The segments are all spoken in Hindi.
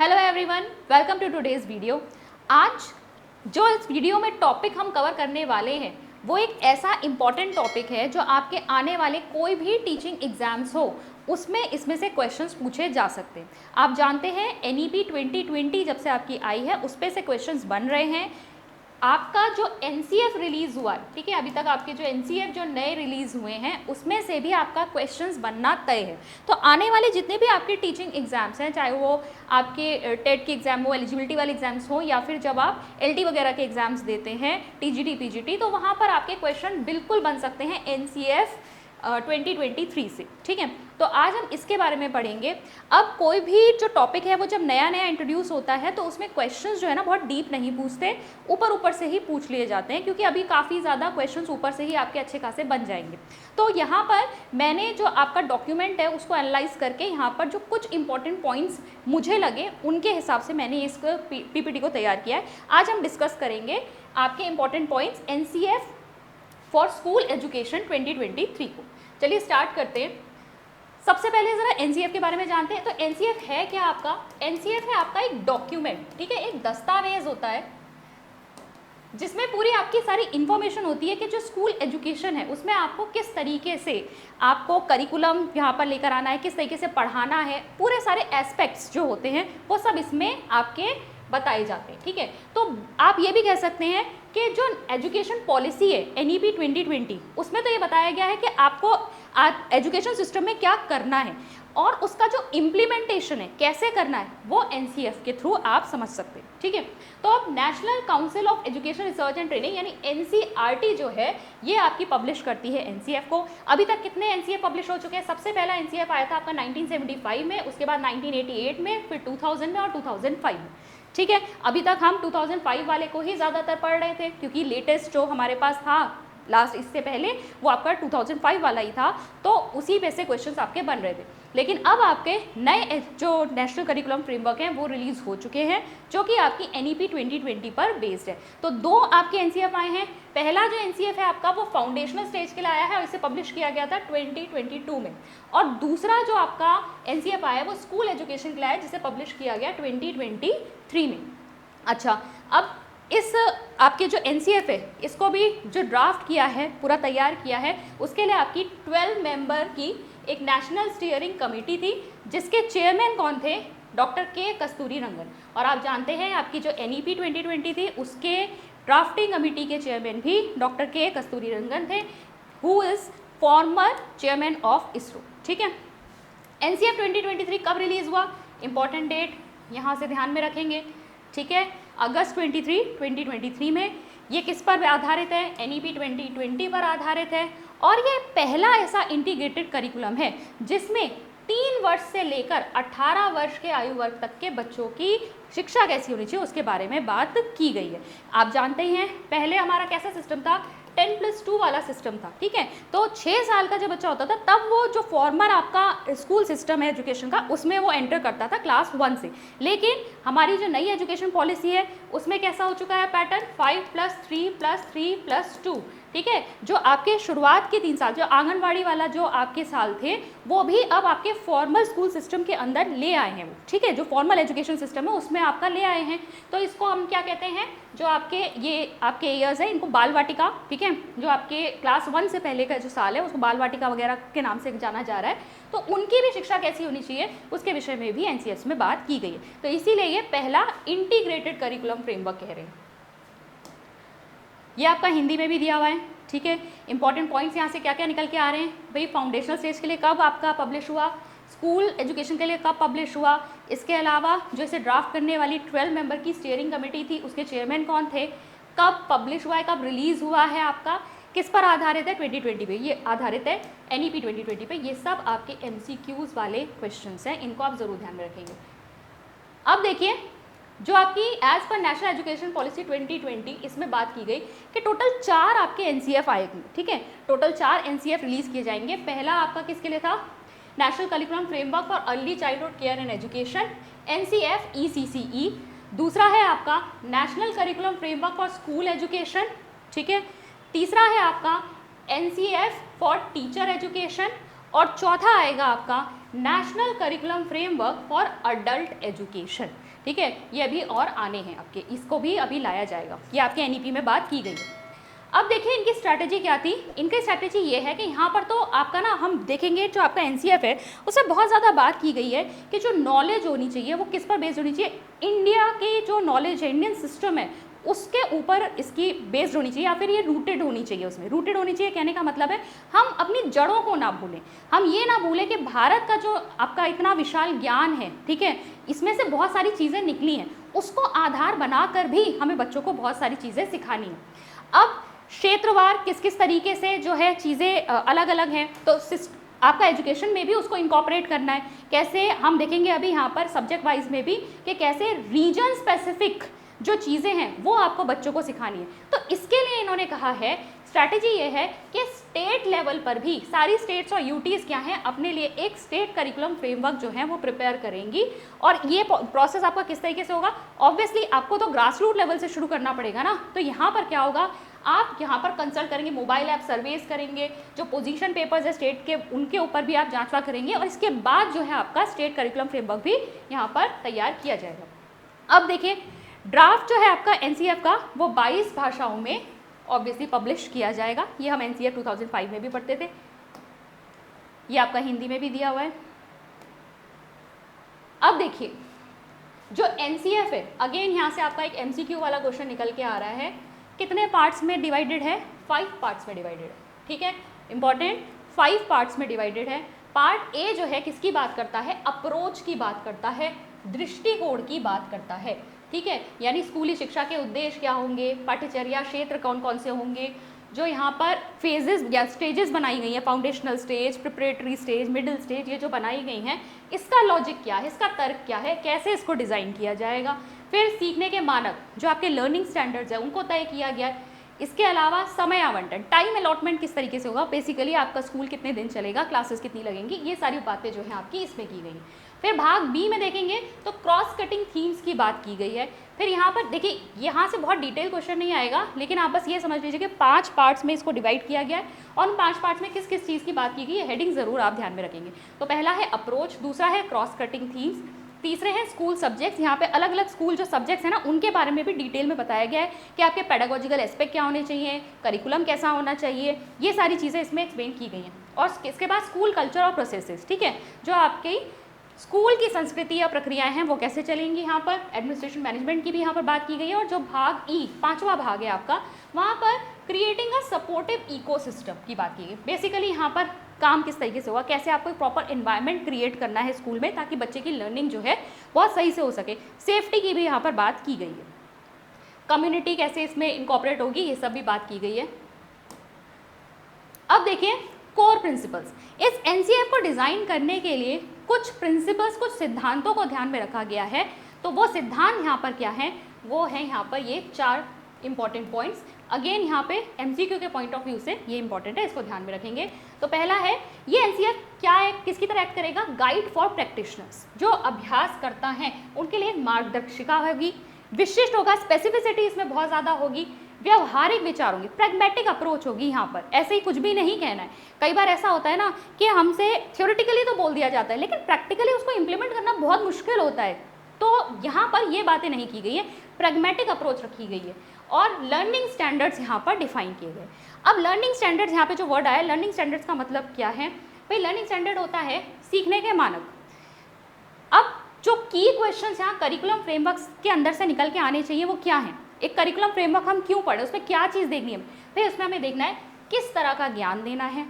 Hello everyone, welcome to today's video. आज जो इस वीडियो में टॉपिक हम कवर करने वाले हैं वो एक ऐसा इम्पॉर्टेंट टॉपिक है जो आपके आने वाले कोई भी टीचिंग एग्जाम्स हो उसमें इसमें से क्वेश्चंस पूछे जा सकते हैं। आप जानते हैं NEP 2020 जब से आपकी आई है उस पर से क्वेश्चंस बन रहे हैं। आपका जो NCF रिलीज़ हुआ, ठीक है, अभी तक आपके जो NCF जो नए रिलीज़ हुए हैं उसमें से भी आपका क्वेश्चंस बनना तय है। तो आने वाले जितने भी आपके टीचिंग एग्जाम्स हैं, चाहे वो आपके टेट के एग्जाम हो, एलिजिबिलिटी वाले एग्जाम्स हो, या फिर जब आप LT वगैरह के एग्जाम्स देते हैं, TGT PGT, तो वहाँ पर आपके क्वेश्चन बिल्कुल बन सकते हैं NCF 2023 से। ठीक है, तो आज हम इसके बारे में पढ़ेंगे। अब कोई भी जो टॉपिक है वो जब नया नया इंट्रोड्यूस होता है तो उसमें क्वेश्चंस जो है ना बहुत डीप नहीं पूछते, ऊपर ऊपर से ही पूछ लिए जाते हैं, क्योंकि अभी काफ़ी ज़्यादा क्वेश्चंस ऊपर से ही आपके अच्छे खासे बन जाएंगे। तो यहाँ पर मैंने जो आपका डॉक्यूमेंट है उसको एनालाइज करके यहाँ पर जो कुछ इंपॉर्टेंट पॉइंट्स मुझे लगे उनके हिसाब से मैंने इस PPT को तैयार किया है। आज हम डिस्कस करेंगे आपके important points NCF for school education 2023 को। चलिए स्टार्ट करते हैं। सबसे पहले ज़रा NCF के बारे में जानते हैं। तो NCF है क्या आपका? NCF है आपका एक डॉक्यूमेंट, ठीक है, एक दस्तावेज होता है जिसमें पूरी आपकी सारी इन्फॉर्मेशन होती है कि जो स्कूल एजुकेशन है उसमें आपको किस तरीके से आपको करिकुलम यहाँ पर लेकर आना है, किस तरीके से पढ़ाना है, पूरे सारे एस्पेक्ट्स जो होते हैं वो सब इसमें आपके बताए जाते हैं। ठीक है, तो आप ये भी कह सकते हैं कि जो एजुकेशन पॉलिसी है NEP 2020 उसमें तो ये बताया गया है कि आपको एजुकेशन सिस्टम में क्या करना है और उसका जो इम्प्लीमेंटेशन है कैसे करना है वो NCF के थ्रू आप समझ सकते हैं। ठीक है, तो अब national council of education research and training यानी NCRT जो है ये आपकी पब्लिश करती है NCF को। अभी तक कितने NCF पब्लिश हो चुके हैं? सबसे पहला NCF आया था आपका 1975 में, उसके बाद 1988 में, फिर 2000 में और 2005 में। ठीक है, अभी तक हम 2005 वाले को ही ज़्यादातर पढ़ रहे थे क्योंकि लेटेस्ट जो हमारे पास था लास्ट इससे पहले वो आपका 2005 वाला ही था, तो उसी पे से क्वेश्चंस आपके बन रहे थे। लेकिन अब आपके नए जो नेशनल करिकुलम फ्रेमवर्क हैं वो रिलीज़ हो चुके हैं जो कि आपकी NEP 2020 पर बेस्ड है। तो दो आपके NCF आए हैं। पहला जो NCF है आपका वो फाउंडेशनल स्टेज के लिए आया है और इसे पब्लिश किया गया था 2022 में, और दूसरा जो आपका NCF आया है वो स्कूल एजुकेशन के लिए आया जिसे पब्लिश किया गया 2023 में। अच्छा, अब इस आपके जो NCF है इसको भी जो ड्राफ्ट किया है, पूरा तैयार किया है, उसके लिए आपकी 12 मेंबर की एक नेशनल स्टीयरिंग कमेटी थी जिसके चेयरमैन कौन थे? डॉक्टर के कस्तूरी रंगन। और आप जानते हैं आपकी जो NEP 2020 थी उसके ड्राफ्टिंग कमेटी के चेयरमैन भी डॉक्टर के कस्तूरी रंगन थे, who is former chairman of ISRO। ठीक है, NCF 2023 कब रिलीज़ हुआ? इंपॉर्टेंट डेट यहाँ से ध्यान में रखेंगे। ठीक है, अगस्त 2023 में। ये किस पर आधारित है? NEP 2020 पर आधारित है और ये पहला ऐसा इंटीग्रेटेड करिकुलम है जिसमें 3 वर्ष से लेकर 18 वर्ष के आयु वर्ग तक के बच्चों की शिक्षा कैसी होनी चाहिए उसके बारे में बात की गई है। आप जानते हैं पहले हमारा कैसा सिस्टम था? 10+2 वाला सिस्टम था। ठीक है, तो 6 साल का जब बच्चा होता था तब वो जो फॉर्मर आपका स्कूल सिस्टम है एजुकेशन का उसमें वो एंटर करता था क्लास 1 से। लेकिन हमारी जो नई एजुकेशन पॉलिसी है उसमें कैसा हो चुका है पैटर्न? 5+3+3+2। ठीक है, जो आपके शुरुआत के 3 साल जो आंगनवाड़ी वाला जो आपके साल थे वो भी अब आपके फॉर्मल स्कूल सिस्टम के अंदर ले आए हैं वो। ठीक है, जो फॉर्मल एजुकेशन सिस्टम है उसमें आपका ले आए हैं। तो इसको हम क्या कहते हैं? जो आपके ये आपके ईयर्स है इनको बाल वाटिका। ठीक है, जो आपके क्लास 1 से पहले का जो साल है उसको बाल वाटिका वगैरह के नाम से जाना जा रहा है। तो उनकी भी शिक्षा कैसी होनी चाहिए उसके विषय में भी NCF में बात की गई है। तो इसीलिए ये पहला इंटीग्रेटेड करिकुलम फ्रेमवर्क कह रहे हैं। ये आपका हिंदी में भी दिया हुआ है। ठीक है, इंपॉर्टेंट पॉइंट्स यहाँ से क्या क्या निकल के आ रहे हैं भाई? फाउंडेशनल स्टेज के लिए कब आपका पब्लिश हुआ, स्कूल एजुकेशन के लिए कब पब्लिश हुआ, इसके अलावा जो इसे ड्राफ्ट करने वाली 12 मेंबर की स्टीयरिंग कमेटी थी उसके चेयरमैन कौन थे, कब पब्लिश हुआ है, कब रिलीज़ हुआ है, आपका किस पर आधारित है? 2020 पे ये आधारित है, NEP 2020 पे। ये सब आपके MCQs वाले क्वेश्चंस हैं, इनको आप ज़रूर ध्यान में रखेंगे। अब देखिए जो आपकी as per national education policy 2020 इसमें बात की गई कि टोटल 4 आपके NCF आएंगे। ठीक है, टोटल 4 NCF रिलीज़ किए जाएंगे। पहला आपका किसके लिए था? National curriculum framework for early childhood care and education, NCF ECCE। दूसरा है आपका national curriculum framework for school education. ठीक है, तीसरा है आपका NCF फॉर टीचर एजुकेशन और चौथा आएगा आपका national curriculum framework for adult education. ठीक है, ये अभी और आने हैं आपके, इसको भी अभी लाया जाएगा, ये आपके एनईपी में बात की गई है। अब देखिए इनकी स्ट्रैटेजी क्या थी। इनकी स्ट्रैटेजी ये है कि यहाँ पर तो आपका ना हम देखेंगे जो आपका एनसीएफ है उसमें बहुत ज़्यादा बात की गई है कि जो नॉलेज होनी चाहिए वो किस पर बेस्ड होनी चाहिए, इंडिया की जो नॉलेज है, इंडियन सिस्टम है उसके ऊपर इसकी बेस्ड होनी चाहिए, या फिर ये रूटेड होनी चाहिए। उसमें रूटेड होनी चाहिए कहने का मतलब है हम अपनी जड़ों को ना भूलें, हम ये ना भूलें कि भारत का जो आपका इतना विशाल ज्ञान है, ठीक है, इसमें से बहुत सारी चीज़ें निकली हैं, उसको आधार बनाकर भी हमें बच्चों को बहुत सारी चीज़ें सिखानी है। अब क्षेत्रवार किस किस तरीके से जो है चीज़ें अलग अलग हैं, तो आपका एजुकेशन में भी उसको इनकॉर्पोरेट करना है। कैसे हम देखेंगे अभी यहाँ पर सब्जेक्ट वाइज में भी कि कैसे रीजन स्पेसिफिक जो चीज़ें हैं वो आपको बच्चों को सिखानी है। तो इसके लिए इन्होंने कहा है स्ट्रैटेजी ये है कि स्टेट लेवल पर भी सारी स्टेट्स और यूटीज़ क्या हैं अपने लिए एक स्टेट करिकुलम फ्रेमवर्क जो है वो प्रिपेयर करेंगी। और ये प्रोसेस आपका किस तरीके से होगा, ऑब्वियसली आपको तो ग्रास रूट लेवल से शुरू करना पड़ेगा ना। तो यहाँ पर क्या होगा, आप यहाँ पर कंसल्ट करेंगे, मोबाइल ऐप सर्वेस करेंगे, जो पोजीशन पेपर्स है स्टेट के उनके ऊपर भी आप जांचवा करेंगे, और इसके बाद जो है आपका स्टेट करिकुलम फ्रेमवर्क भी यहाँ पर तैयार किया जाएगा। अब देखिए ड्राफ्ट जो है आपका एनसीएफ का वो 22 भाषाओं में ऑब्वियसली पब्लिश किया जाएगा। ये हम एनसीएफ 2005 में भी पढ़ते थे, ये आपका हिंदी में भी दिया हुआ है। अब देखिए जो एनसीएफ है, अगेन यहाँ से आपका एक एमसीक्यू वाला क्वेश्चन निकल के आ रहा है, कितने पार्ट्स में डिवाइडेड है, 5 पार्ट्स में डिवाइडेड है। ठीक है, इंपॉर्टेंट, 5 पार्ट्स में डिवाइडेड है। पार्ट ए जो है किसकी बात करता है, अप्रोच की बात करता है, दृष्टिकोण की बात करता है। ठीक है, यानी स्कूली शिक्षा के उद्देश्य क्या होंगे, पाठ्यचर्या क्षेत्र कौन कौन से होंगे, जो यहाँ पर फेजेस या स्टेजेस बनाई गई हैं, foundational stage, preparatory stage, middle stage, ये जो बनाई गई हैं इसका लॉजिक क्या है, इसका तर्क क्या है, कैसे इसको डिज़ाइन किया जाएगा। फिर सीखने के मानक जो आपके लर्निंग स्टैंडर्ड्स है उनको तय किया गया। इसके अलावा समय आवंटन, टाइम अलॉटमेंट किस तरीके से होगा, बेसिकली आपका स्कूल कितने दिन चलेगा, क्लासेस कितनी लगेंगी, ये सारी बातें जो हैं आपकी इसमें की गई। फिर भाग बी में देखेंगे तो क्रॉस कटिंग थीम्स की बात की गई है। फिर यहाँ पर देखिए, यहाँ से बहुत डिटेल क्वेश्चन नहीं आएगा, लेकिन आप बस ये समझ लीजिए कि 5 पार्ट्स में इसको डिवाइड किया गया है, और उन 5 पार्ट्स में किस किस चीज़ की बात की गई है, हेडिंग ज़रूर आप ध्यान में रखेंगे। तो पहला है अप्रोच, दूसरा है क्रॉस कटिंग थीम्स, तीसरे हैं स्कूल सब्जेक्ट्स। यहाँ पे अलग अलग स्कूल जो सब्जेक्ट्स हैं ना उनके बारे में भी डिटेल में बताया गया है कि आपके पेडागोजिकल एस्पेक्ट क्या होने चाहिए, करिकुलम कैसा होना चाहिए, ये सारी चीज़ें इसमें एक्सप्लेन की गई हैं। और इसके बाद स्कूल कल्चर और प्रोसेसेस, ठीक है, जो आपकी स्कूल की संस्कृति या प्रक्रियाएं हैं वो कैसे चलेंगी, यहाँ पर एडमिनिस्ट्रेशन मैनेजमेंट की भी यहाँ पर बात की गई है। और जो भाग ई, 5वां भाग है आपका, वहाँ पर क्रिएटिंग अ सपोर्टिव इकोसिस्टम की बात की गई। बेसिकली यहाँ पर काम किस तरीके से होगा, कैसे आपको एक प्रॉपर एनवायरनमेंट क्रिएट करना है स्कूल में ताकि बच्चे की लर्निंग जो है बहुत सही से हो सके। सेफ्टी की भी यहाँ पर बात की गई है, कम्युनिटी कैसे इसमें इनकॉर्पोरेट होगी, ये सब भी बात की गई है। अब देखिए कोर प्रिंसिपल्स, इस एनसीएफ को डिज़ाइन करने के लिए कुछ प्रिंसिपल्स, कुछ सिद्धांतों को ध्यान में रखा गया है। तो वो सिद्धांत यहाँ पर क्या है, वो है यहाँ पर ये 4 इंपॉर्टेंट पॉइंट्स। अगेन यहाँ पे एमसीक्यू के पॉइंट ऑफ व्यू से ये इंपॉर्टेंट है, इसको ध्यान में रखेंगे। तो पहला है, ये एनसीएफ क्या है, किसकी तरह एक्ट करेगा, गाइड फॉर प्रैक्टिशनर्स, जो अभ्यास करता है उनके लिए मार्गदर्शिका होगी, विशिष्ट होगा, स्पेसिफिसिटी इसमें बहुत ज़्यादा होगी, व्यवहारिक विचार होंगे, प्रैग्मेटिक अप्रोच होगी। यहाँ पर ऐसे ही कुछ भी नहीं कहना है। कई बार ऐसा होता है ना कि हमसे थ्योरेटिकली तो बोल दिया जाता है लेकिन प्रैक्टिकली उसको इम्प्लीमेंट करना बहुत मुश्किल होता है, तो यहाँ पर ये बातें नहीं की गई है, प्रैग्मेटिक अप्रोच रखी गई है। और लर्निंग स्टैंडर्ड्स यहाँ पर डिफाइन किए गए। अब लर्निंग स्टैंडर्ड्स, यहाँ पे जो वर्ड आया लर्निंग स्टैंडर्ड्स का मतलब क्या है भाई, लर्निंग स्टैंडर्ड होता है सीखने के मानक। अब जो की क्वेश्चंस यहाँ करिकुलम फ्रेमवर्क के अंदर से निकल के आने चाहिए वो क्या है, एक करिकुलम फ्रेमवर्क हम क्यों पढ़े, उसमें क्या चीज़ देखनी है भाई, उसमें हमें देखना है किस तरह का ज्ञान देना है,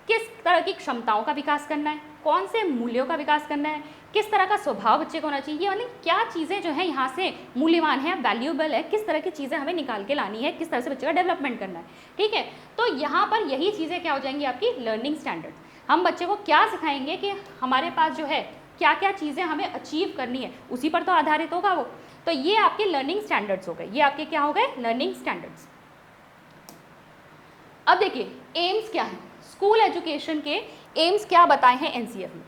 किस तरह की क्षमताओं का विकास करना है, कौन से मूल्यों का विकास करना है, किस तरह का स्वभाव बच्चे को होना चाहिए, यानी क्या चीज़ें जो है यहाँ से मूल्यवान है, वैल्यूएबल है, किस तरह की चीज़ें हमें निकाल के लानी है, किस तरह से बच्चे का डेवलपमेंट करना है। ठीक है, तो यहाँ पर यही चीज़ें क्या हो जाएंगी आपकी लर्निंग स्टैंडर्ड्स। हम बच्चे को क्या सिखाएंगे कि हमारे पास जो है क्या क्या चीज़ें हमें अचीव करनी है, उसी पर तो आधारित होगा वो। तो ये आपके लर्निंग स्टैंडर्ड्स हो गए, ये आपके क्या हो गए लर्निंग स्टैंडर्ड्स। अब देखिए एम्स क्या है, स्कूल एजुकेशन के एम्स क्या बताए हैं एनसीएफ में।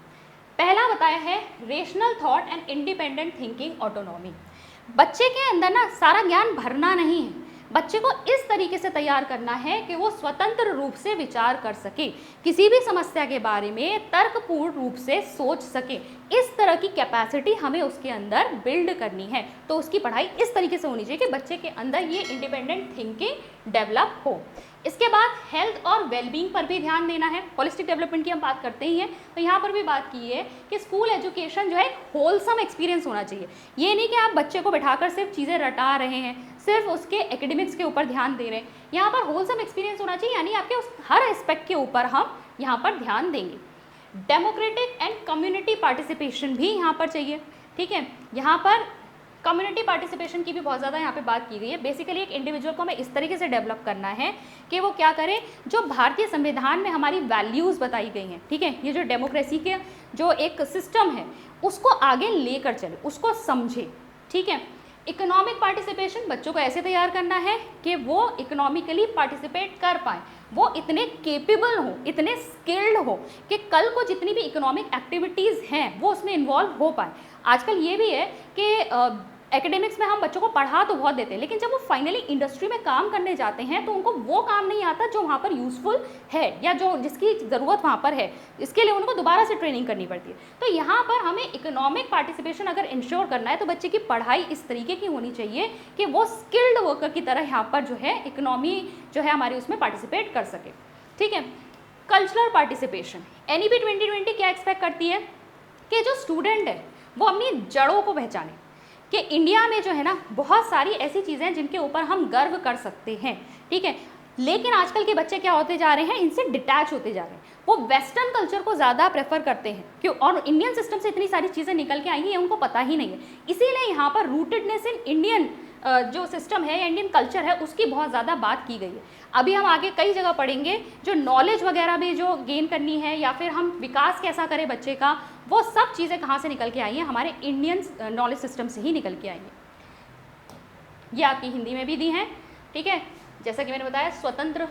पहला बताया है rational thought and independent thinking autonomy. बच्चे के अंदर ना सारा ज्ञान भरना नहीं है, बच्चे को इस तरीके से तैयार करना है कि वो स्वतंत्र रूप से विचार कर सके, किसी भी समस्या के बारे में तर्कपूर्ण रूप से सोच सके। इस तरह की कैपेसिटी हमें उसके अंदर बिल्ड करनी है। तो उसकी पढ़ाई इस तरीके से होनी चाहिए कि बच्चे के अंदर ये इंडिपेंडेंट थिंकिंग डेवलप हो। इसके बाद हेल्थ और वेलबींग पर भी ध्यान देना है। होलिस्टिक डेवलपमेंट की हम बात करते ही हैं, तो यहाँ पर भी बात की है कि स्कूल एजुकेशन जो है एक होलसम एक्सपीरियंस होना चाहिए। ये नहीं कि आप बच्चे को बैठाकर सिर्फ चीज़ें रटा रहे हैं, सिर्फ उसके एकेडमिक्स के ऊपर ध्यान दे रहे हैं। यहाँ पर होलसम एक्सपीरियंस होना चाहिए, यानी आपके उस हर एस्पेक्ट के ऊपर हम यहाँ पर ध्यान देंगे। डेमोक्रेटिक एंड कम्युनिटी पार्टिसिपेशन भी यहाँ पर चाहिए, ठीक है। यहाँ पर कम्युनिटी पार्टिसिपेशन की भी बहुत ज़्यादा यहाँ पे बात की गई है। बेसिकली एक इंडिविजुअल को हमें इस तरीके से डेवलप करना है कि वो क्या करे, जो भारतीय संविधान में हमारी वैल्यूज़ बताई गई हैं, ठीक है, ये जो डेमोक्रेसी के जो एक सिस्टम है उसको आगे लेकर चले, उसको समझे, ठीक है। इकोनॉमिक पार्टिसिपेशन, बच्चों को ऐसे तैयार करना है कि वो इकोनॉमिकली पार्टिसिपेट कर पाए, वो इतने केपेबल हो, इतने स्किल्ड हो कि कल को जितनी भी इकोनॉमिक एक्टिविटीज़ हैं वो उसमें इन्वॉल्व हो पाए। आजकल ये भी है कि एकेडमिक्स में हम बच्चों को पढ़ा तो बहुत देते हैं, लेकिन जब वो फाइनली इंडस्ट्री में काम करने जाते हैं तो उनको वो काम नहीं आता जो वहाँ पर यूज़फुल है या जो जिसकी ज़रूरत वहाँ पर है। इसके लिए उनको दोबारा से ट्रेनिंग करनी पड़ती है। तो यहाँ पर हमें इकोनॉमिक पार्टिसिपेशन अगर इंश्योर करना है तो बच्चे की पढ़ाई इस तरीके की होनी चाहिए कि वो स्किल्ड वर्कर की तरह यहाँ पर जो है इकोनॉमी जो है हमारी उसमें पार्टिसिपेट कर सके, ठीक है। कल्चरल पार्टिसिपेशन, NEP 2020 क्या एक्सपेक्ट करती है कि जो स्टूडेंट है वो अपनी जड़ों को पहचाने, कि इंडिया में जो है ना बहुत सारी ऐसी चीज़ें हैं जिनके ऊपर हम गर्व कर सकते हैं, ठीक है। लेकिन आजकल के बच्चे क्या होते जा रहे हैं, इनसे डिटैच होते जा रहे हैं, वो वेस्टर्न कल्चर को ज़्यादा प्रेफर करते हैं क्यों, और इंडियन सिस्टम से इतनी सारी चीज़ें निकल के आई हैं उनको पता ही नहीं है। इसीलिए यहाँ पर रूटेडनेस इन इंडियन जो सिस्टम है या इंडियन कल्चर है उसकी बहुत ज़्यादा बात की गई है। अभी हम आगे कई जगह पढ़ेंगे जो नॉलेज वगैरह भी जो गेन करनी है या फिर हम विकास कैसा करें बच्चे का, वो सब चीज़ें कहाँ से निकल के आई हैं, हमारे इंडियन नॉलेज सिस्टम से ही निकल के आई हैं। ये आपकी हिंदी में भी दी हैं, ठीक है। जैसा कि मैंने बताया, स्वतंत्र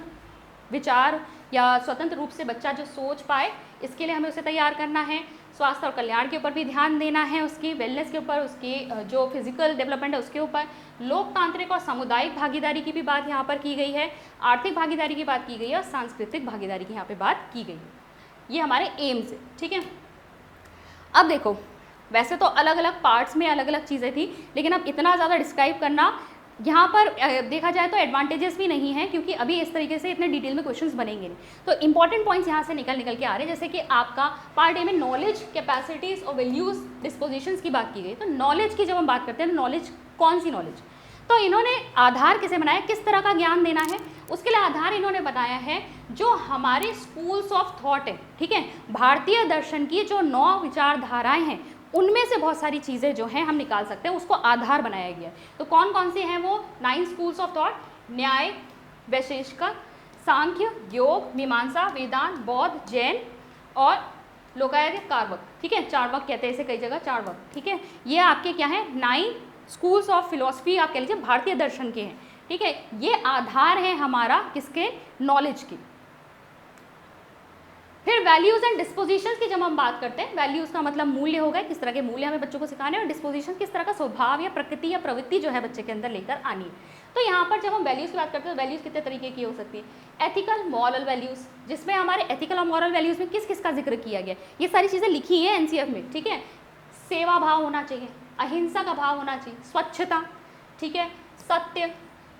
विचार या स्वतंत्र रूप से बच्चा जो सोच पाए, इसके लिए हमें उसे तैयार करना है। स्वास्थ्य और कल्याण के ऊपर भी ध्यान देना है, उसकी वेलनेस के ऊपर, उसकी जो फिजिकल डेवलपमेंट है उसके ऊपर। लोकतांत्रिक और सामुदायिक भागीदारी की भी बात यहाँ पर की गई है, आर्थिक भागीदारी की बात की गई है और सांस्कृतिक भागीदारी की यहाँ पे बात की गई है। ये हमारे एम्स है, ठीक है। अब देखो, वैसे तो अलग अलग पार्ट्स में अलग अलग चीज़ें थी, लेकिन अब इतना ज़्यादा डिस्क्राइब करना यहाँ पर देखा जाए तो एडवांटेजेस भी नहीं है, क्योंकि अभी इस तरीके से इतने डिटेल में क्वेश्चंस बनेंगे नहीं। तो इंपॉर्टेंट पॉइंट्स यहाँ से निकल के आ रहे हैं, जैसे कि आपका पार्ट ए में नॉलेज, कैपेसिटीज़ और वैल्यूज़, डिस्पोजिशंस की बात की गई। तो नॉलेज की जब हम बात करते हैं, नॉलेज कौन सी नॉलेज, तो इन्होंने आधार किसे बनाया, किस तरह का ज्ञान देना है, उसके लिए आधार इन्होंने बताया है जो हमारे स्कूल्स ऑफ थॉट है, ठीक है। भारतीय दर्शन की जो 9 विचारधाराएँ हैं उनमें से बहुत सारी चीज़ें जो हैं हम निकाल सकते हैं, उसको आधार बनाया गया। तो कौन कौन से हैं वो 9 स्कूल्स ऑफ थॉट, न्याय, वैशेषिक, सांख्य, योग, मीमांसा, वेदांत, बौद्ध, जैन और लोकायत, चार्वाक, ठीक है। चार्वाक कहते हैं इसे कई जगह, चार्वाक, ठीक है। ये आपके क्या है, 9 स्कूल्स ऑफ फिलॉसफी आप कह लीजिए, भारतीय दर्शन के हैं, ठीक है। ये आधार है हमारा किसके, नॉलेज की। फिर वैल्यूज़ एंड डिस्पोजिशंस की जब हम बात करते हैं, वैल्यूज़ का मतलब मूल्य हो गए, किस तरह के मूल्य हमें बच्चों को सिखाने, और डिस्पोजिशन किस तरह का स्वभाव या प्रकृति या प्रवृत्ति जो है बच्चे के अंदर लेकर आनी है। तो यहाँ पर जब हम वैल्यूज़ की बात करते हैं तो वैल्यूज़ कितने तरीके की हो सकती है। एथिकल, मॉरल वैल्यूज़, जिसमें हमारे एथिकल और मॉरल वैल्यूज़ में किस किस का जिक्र किया गया, ये सारी चीज़ें लिखी है NCF में, ठीक है। सेवा भाव होना चाहिए, अहिंसा का भाव होना चाहिए, स्वच्छता, ठीक है, सत्य,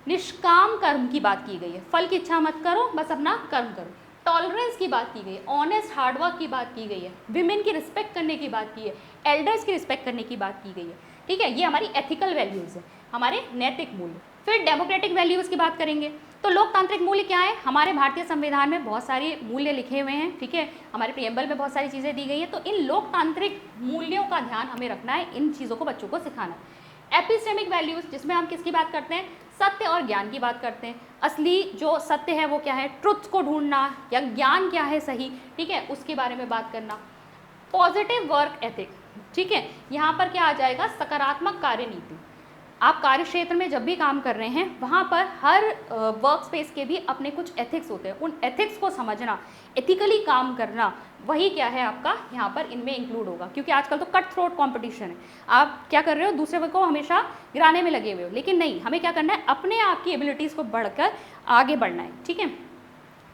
निष्काम कर्म की बात की गई है, फल की इच्छा मत करो, बस अपना कर्म करो। टॉलरेंस की बात की गई है, ऑनेस्ट हार्डवर्क की बात की गई है, विमेन की रिस्पेक्ट करने की बात की है, एल्डर्स की रिस्पेक्ट करने की बात की गई है, ठीक है। ये हमारी एथिकल वैल्यूज़ है, हमारे नैतिक मूल्य। फिर डेमोक्रेटिक वैल्यूज़ की बात करेंगे तो लोकतांत्रिक मूल्य क्या है, हमारे भारतीय संविधान में बहुत सारे मूल्य लिखे हुए हैं, ठीक है। हमारे प्रियम्बल में बहुत सारी चीज़ें दी गई है, तो इन लोकतांत्रिक मूल्यों का ध्यान हमें रखना है, इन चीज़ों को बच्चों को सिखाना है। एपिस्टेमिक वैल्यूज़, जिसमें हम किसकी बात करते हैं, सत्य और ज्ञान की बात करते हैं। असली जो सत्य है वो क्या है, ट्रुथ को ढूंढना, या ज्ञान क्या है सही, ठीक है, उसके बारे में बात करना। पॉजिटिव वर्क एथिक, ठीक है, यहाँ पर क्या आ जाएगा, सकारात्मक कार्य नीति। आप कार्य क्षेत्र में जब भी काम कर रहे हैं वहाँ पर हर वर्क स्पेस के भी अपने कुछ एथिक्स होते हैं, उन एथिक्स को समझना, एथिकली काम करना, वही क्या है आपका यहाँ पर इनमें इंक्लूड होगा। क्योंकि आजकल तो कट थ्रोट कॉम्पिटिशन है, आप क्या कर रहे हो, दूसरे को हमेशा गिराने में लगे हुए हो, लेकिन नहीं, हमें क्या करना है, अपने आप की एबिलिटीज़ को बढ़कर आगे बढ़ना है, ठीक है।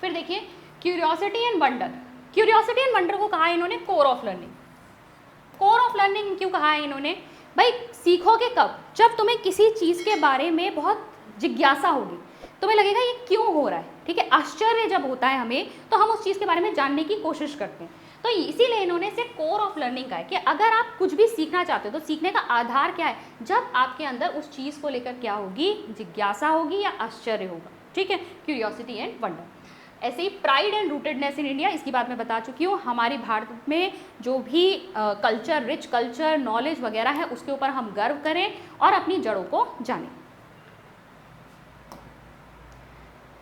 फिर देखिए curiosity and wonder. Curiosity and wonder को कहा है इन्होंने core of learning. Core of learning क्यों कहा है इन्होंने, भाई सीखोगे कब, जब तुम्हें किसी चीज़ के बारे में बहुत जिज्ञासा होगी, तुम्हें लगेगा ये क्यों हो रहा है, ठीक है, आश्चर्य जब होता है हमें तो हम उस चीज़ के बारे में जानने की कोशिश करते हैं। तो इसीलिए इन्होंने इसे कोर ऑफ लर्निंग कहा है कि अगर आप कुछ भी सीखना चाहते हो तो सीखने का आधार क्या है, जब आपके अंदर उस चीज़ को लेकर क्या होगी, जिज्ञासा होगी या आश्चर्य होगा, ठीक है, क्यूरियोसिटी एंड वंडर। ऐसे ही pride and rootedness in India, इसकी बात मैं बता चुकी हूँ। हमारी भारत में जो भी कल्चर, रिच कल्चर, नॉलेज वगैरह है उसके ऊपर हम गर्व करें और अपनी जड़ों को जानें।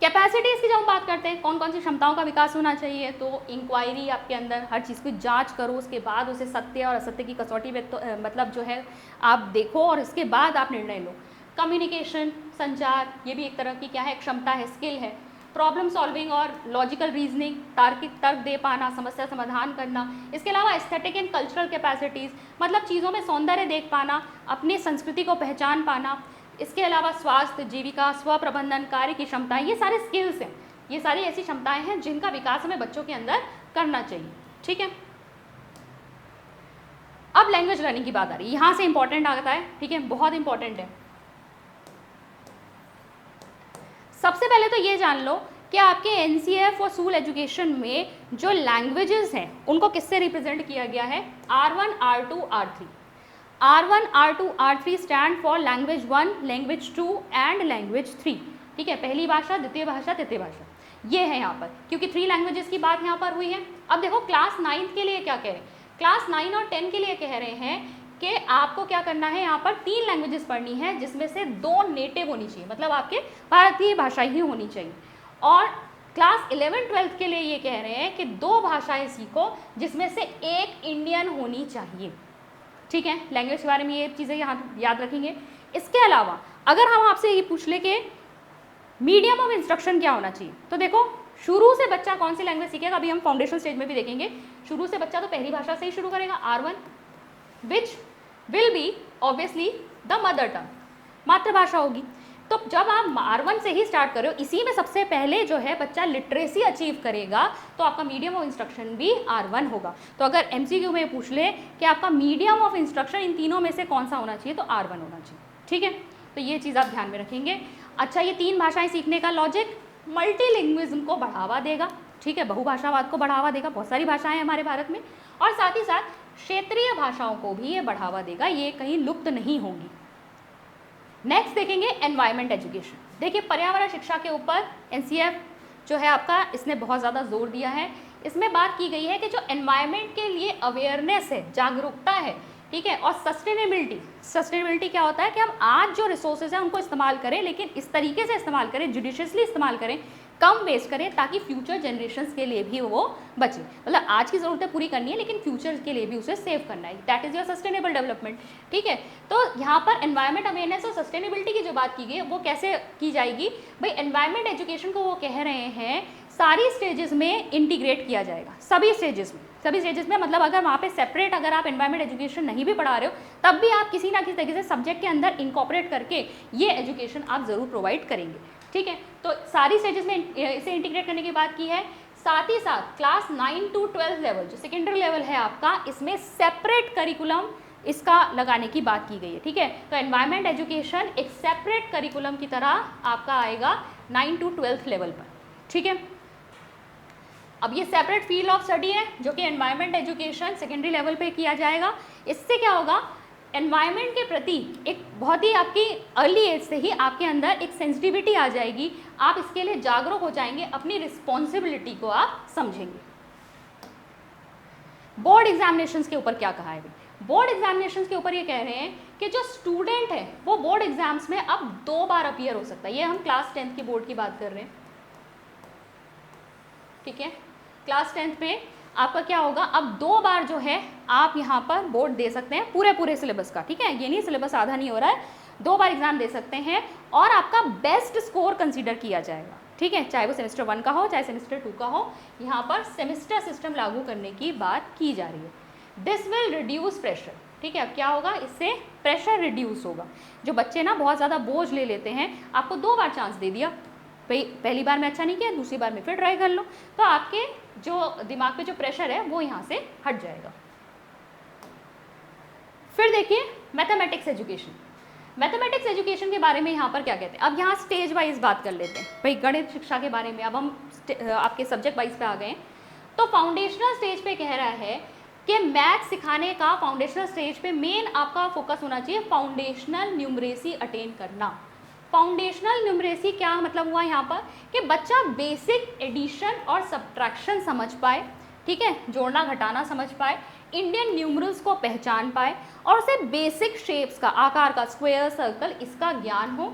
कैपेसिटीज़ की जब हम बात करते हैं, कौन कौन सी क्षमताओं का विकास होना चाहिए, तो इंक्वायरी आपके अंदर, हर चीज़ की जांच करो, उसके बाद उसे सत्य और असत्य की कसौटी में तो मतलब जो है आप देखो और इसके बाद आप निर्णय लो। कम्युनिकेशन, संचार, ये भी एक तरह की क्या है, क्षमता है, स्किल है। प्रॉब्लम सॉल्विंग और लॉजिकल रीजनिंग, तार्किक तर्क दे पाना, समस्या समाधान करना। इसके अलावा एस्थेटिक एंड कल्चरल कैपेसिटीज़, मतलब चीज़ों में सौंदर्य देख पाना, अपनी संस्कृति को पहचान पाना। इसके अलावा स्वास्थ्य, जीविका, स्व प्रबंधन, कार्य की क्षमताएं, ये सारे स्किल्स हैं, ये सारी ऐसी क्षमताएं हैं जिनका विकास हमें बच्चों के अंदर करना चाहिए, ठीक है। अब लैंग्वेज लर्निंग की बात आ रही है, यहाँ से इंपॉर्टेंट आता है, ठीक है, बहुत इंपॉर्टेंट है। सबसे पहले तो ये जान लो कि आपके एनसीएफ और स्कूल एजुकेशन में जो लैंग्वेजेस हैं उनको किससे रिप्रेजेंट किया गया है, R1, R2, R3। R1, R2, R3 stand for language 1, language 2 and language 3, ठीक है, पहली भाषा, द्वितीय भाषा, तृतीय भाषा, ये है यहाँ पर, क्योंकि 3 लैंग्वेजेस की बात यहाँ पर हुई है। अब देखो क्लास 9 के लिए क्या कह रहे हैं, क्लास 9 और 10 के लिए कह रहे हैं कि आपको क्या करना है, यहाँ पर 3 लैंग्वेजेस पढ़नी है जिसमें से 2 नेटिव होनी चाहिए, मतलब आपके भारतीय भाषा ही होनी चाहिए। और क्लास 11-12 के लिए ये कह रहे हैं कि 2 भाषाएं सीखो जिसमें से 1 इंडियन होनी चाहिए, ठीक है। लैंग्वेज के बारे में ये चीज़ें यहाँ याद रखेंगे। इसके अलावा अगर हम आपसे ये पूछ ले कि मीडियम ऑफ इंस्ट्रक्शन क्या होना चाहिए, तो देखो शुरू से बच्चा कौन सी लैंग्वेज सीखेगा, अभी हम फाउंडेशन स्टेज में भी देखेंगे, शुरू से बच्चा तो पहली भाषा से ही शुरू करेगा, R1, which will be obviously the mother tongue, मातृभाषा होगी। तो जब आप R1 से ही स्टार्ट कर रहे हो, इसी में सबसे पहले जो है बच्चा लिटरेसी अचीव करेगा, तो आपका मीडियम ऑफ इंस्ट्रक्शन भी R1 होगा। तो अगर MCQ में पूछ ले कि आपका मीडियम ऑफ इंस्ट्रक्शन इन तीनों में से कौन सा होना चाहिए, तो R1 होना चाहिए, ठीक है। तो ये चीज़ आप ध्यान में रखेंगे। अच्छा, ये 3 भाषाएं सीखने का लॉजिक मल्टीलिंग्विज्म को बढ़ावा देगा, ठीक है, बहुभाषावाद को बढ़ावा देगा, बहुत सारी भाषाएं हैं हमारे भारत में, और साथ ही साथ क्षेत्रीय भाषाओं को भी ये बढ़ावा देगा, ये कहीं लुप्त नहीं होंगी। नेक्स्ट देखेंगे एनवायरमेंट एजुकेशन। देखिए पर्यावरण शिक्षा के ऊपर एनसीएफ जो है आपका, इसने बहुत ज़्यादा जोर दिया है। इसमें बात की गई है कि जो एनवायरमेंट के लिए अवेयरनेस है, जागरूकता है, ठीक है, और सस्टेनेबिलिटी क्या होता है कि हम आज जो रिसोर्सेज हैं उनको इस्तेमाल करें, लेकिन इस तरीके से इस्तेमाल करें, जुडिशियसली इस्तेमाल करें, कम वेस्ट करें, ताकि फ्यूचर जनरेशन्स के लिए भी वो बचे। मतलब आज की ज़रूरतें पूरी करनी है लेकिन फ्यूचर के लिए भी उसे सेव करना है, that is your sustainable development, ठीक है। तो यहाँ पर एनवायरमेंट अवेयरनेस और सस्टेनेबिलिटी की जो बात की गई है वो कैसे की जाएगी, भाई एनवायरमेंट एजुकेशन को वो कह रहे हैं सारी स्टेजेस में इंटीग्रेट किया जाएगा, सभी स्टेजेस में, मतलब अगर वहाँ पे सेपरेट अगर आप एनवायरमेंट एजुकेशन नहीं भी पढ़ा रहे हो, तब भी आप किसी ना किसी तरीके से सब्जेक्ट के अंदर इनकॉर्पोरेट करके ये एजुकेशन आप ज़रूर प्रोवाइड करेंगे, ठीक है। तो सारी स्टेजेस में इसे इंटीग्रेट करने की बात की है। साथ ही साथ क्लास 9 to 12 लेवल जो सेकेंडरी लेवल है आपका, इसमें सेपरेट करिकुलम इसका लगाने की बात की गई है, ठीक है। तो एनवायरमेंट एजुकेशन एक सेपरेट करिकुलम की तरह आपका आएगा 9 to 12 लेवल पर, ठीक है। अब ये सेपरेट फील्ड ऑफ स्टडी है जो कि एनवायरमेंट एजुकेशन सेकेंडरी लेवल पे किया जाएगा। इससे क्या होगा, एनवायरमेंट के प्रति एक बहुत ही आपकी अर्ली एज से ही आपके अंदर एक सेंसिटिविटी आ जाएगी, आप इसके लिए जागरूक हो जाएंगे, अपनी रिस्पॉन्सिबिलिटी को आप समझेंगे। बोर्ड एग्जामिनेशंस के ऊपर क्या कहा है, बोर्ड एग्जामिनेशंस के ऊपर ये कह रहे हैं कि जो स्टूडेंट है वो बोर्ड एग्जाम्स में अब 2 बार अपीयर हो सकता है। ये हम क्लास 10th की बोर्ड की बात कर रहे हैं, ठीक है। क्लास 10th में आपका क्या होगा, अब 2 बार जो है आप यहाँ पर बोर्ड दे सकते हैं पूरे सिलेबस का, ठीक है। ये नहीं सिलेबस आधा नहीं हो रहा है, 2 बार एग्जाम दे सकते हैं और आपका बेस्ट स्कोर कंसीडर किया जाएगा, ठीक है, चाहे वो सेमेस्टर 1 का हो चाहे सेमेस्टर 2 का हो, यहाँ पर सेमेस्टर सिस्टम लागू करने की बात की जा रही है। दिस विल रिड्यूस प्रेशर, ठीक है, अब क्या होगा, इससे प्रेशर रिड्यूस होगा। जो बच्चे ना बहुत ज़्यादा बोझ ले लेते हैं, आपको 2 बार चांस दे दिया, पहली बार में अच्छा नहीं किया, दूसरी बार में फिर ट्राई कर लो, तो आपके जो दिमाग पे जो प्रेशर है वो यहाँ से हट जाएगा। फिर देखिए मैथमेटिक्स एजुकेशन। मैथमेटिक्स एजुकेशन के बारे में यहाँ पर क्या कहते हैं, अब यहाँ स्टेज वाइज बात कर लेते हैं भाई गणित शिक्षा के बारे में। अब हम आपके सब्जेक्ट वाइज पे आ गए हैं। तो फाउंडेशनल स्टेज पे कह रहा है कि मैथ सिखाने का फाउंडेशनल स्टेज पे मेन आपका फोकस होना चाहिए फाउंडेशनल न्यूमरेसी अटेन करना। फाउंडेशनल न्यूमरेसी क्या मतलब हुआ यहाँ पर कि बच्चा बेसिक एडिशन और सब्ट्रैक्शन समझ पाए, ठीक है, जोड़ना घटाना समझ पाए, इंडियन न्यूमरल्स को पहचान पाए और उसे बेसिक शेप्स का, आकार का, स्क्वायर, सर्कल, इसका ज्ञान हो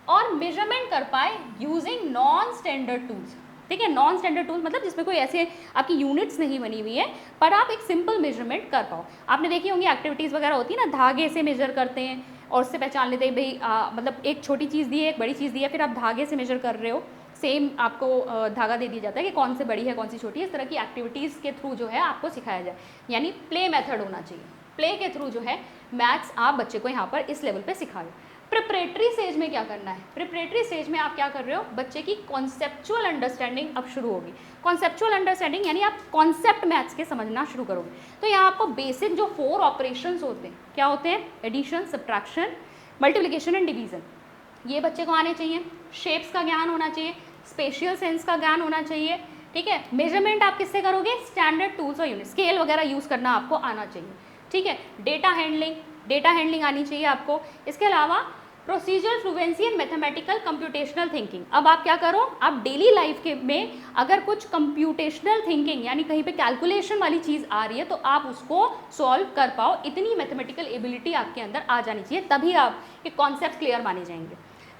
और मेजरमेंट कर पाए यूजिंग नॉन स्टैंडर्ड टूल्स, ठीक है। नॉन स्टैंडर्ड टूल्स मतलब जिसमें कोई ऐसे आपकी यूनिट्स नहीं बनी हुई है पर आप एक सिंपल मेजरमेंट कर पाओ। आपने देखी होंगी एक्टिविटीज़ वगैरह होती है ना, धागे से मेजर करते हैं और उससे पहचान लेते हैं भाई मतलब एक छोटी चीज़ दी है एक बड़ी चीज़ दी है, फिर आप धागे से मेजर कर रहे हो, सेम आपको धागा दे दिया जाता है कि कौन से बड़ी है कौन सी छोटी है। इस तरह की एक्टिविटीज़ के थ्रू जो है आपको सिखाया जाए, यानी प्ले मेथड होना चाहिए। प्ले के थ्रू जो है मैथ्स आप बच्चे को यहाँ पर इस लेवल पे सिखा रहे हो। प्रिपरेटरी स्टेज में क्या करना है, प्रिपरेटरी स्टेज में आप क्या कर रहे हो, बच्चे की कॉन्सेप्चुअल अंडरस्टैंडिंग अब शुरू होगी। कॉन्सेप्चुअल अंडरस्टैंडिंग यानी आप कॉन्सेप्ट मैथ्स के समझना शुरू करोगे। तो यहाँ आपको बेसिक जो 4 ऑपरेशंस होते हैं, क्या होते हैं, addition, subtraction, multiplication and division, ये बच्चे को आने चाहिए। शेप्स का ज्ञान होना चाहिए, स्पेशियल सेंस का ज्ञान होना चाहिए, ठीक है। मेजरमेंट आप किससे करोगे, स्टैंडर्ड टूल्स और यूनिट, स्केल वगैरह यूज़ करना आपको आना चाहिए, ठीक है। डेटा हैंडलिंग आनी चाहिए आपको। इसके अलावा procedure fluency and mathematical computational thinking. अब आप क्या करो, आप डेली लाइफ के में अगर कुछ कंप्यूटेशनल थिंकिंग यानी कहीं पे कैलकुलेशन वाली चीज़ आ रही है तो आप उसको सॉल्व कर पाओ, इतनी मैथमेटिकल एबिलिटी आपके अंदर आ जानी चाहिए, तभी आपके कॉन्सेप्ट क्लियर माने जाएंगे।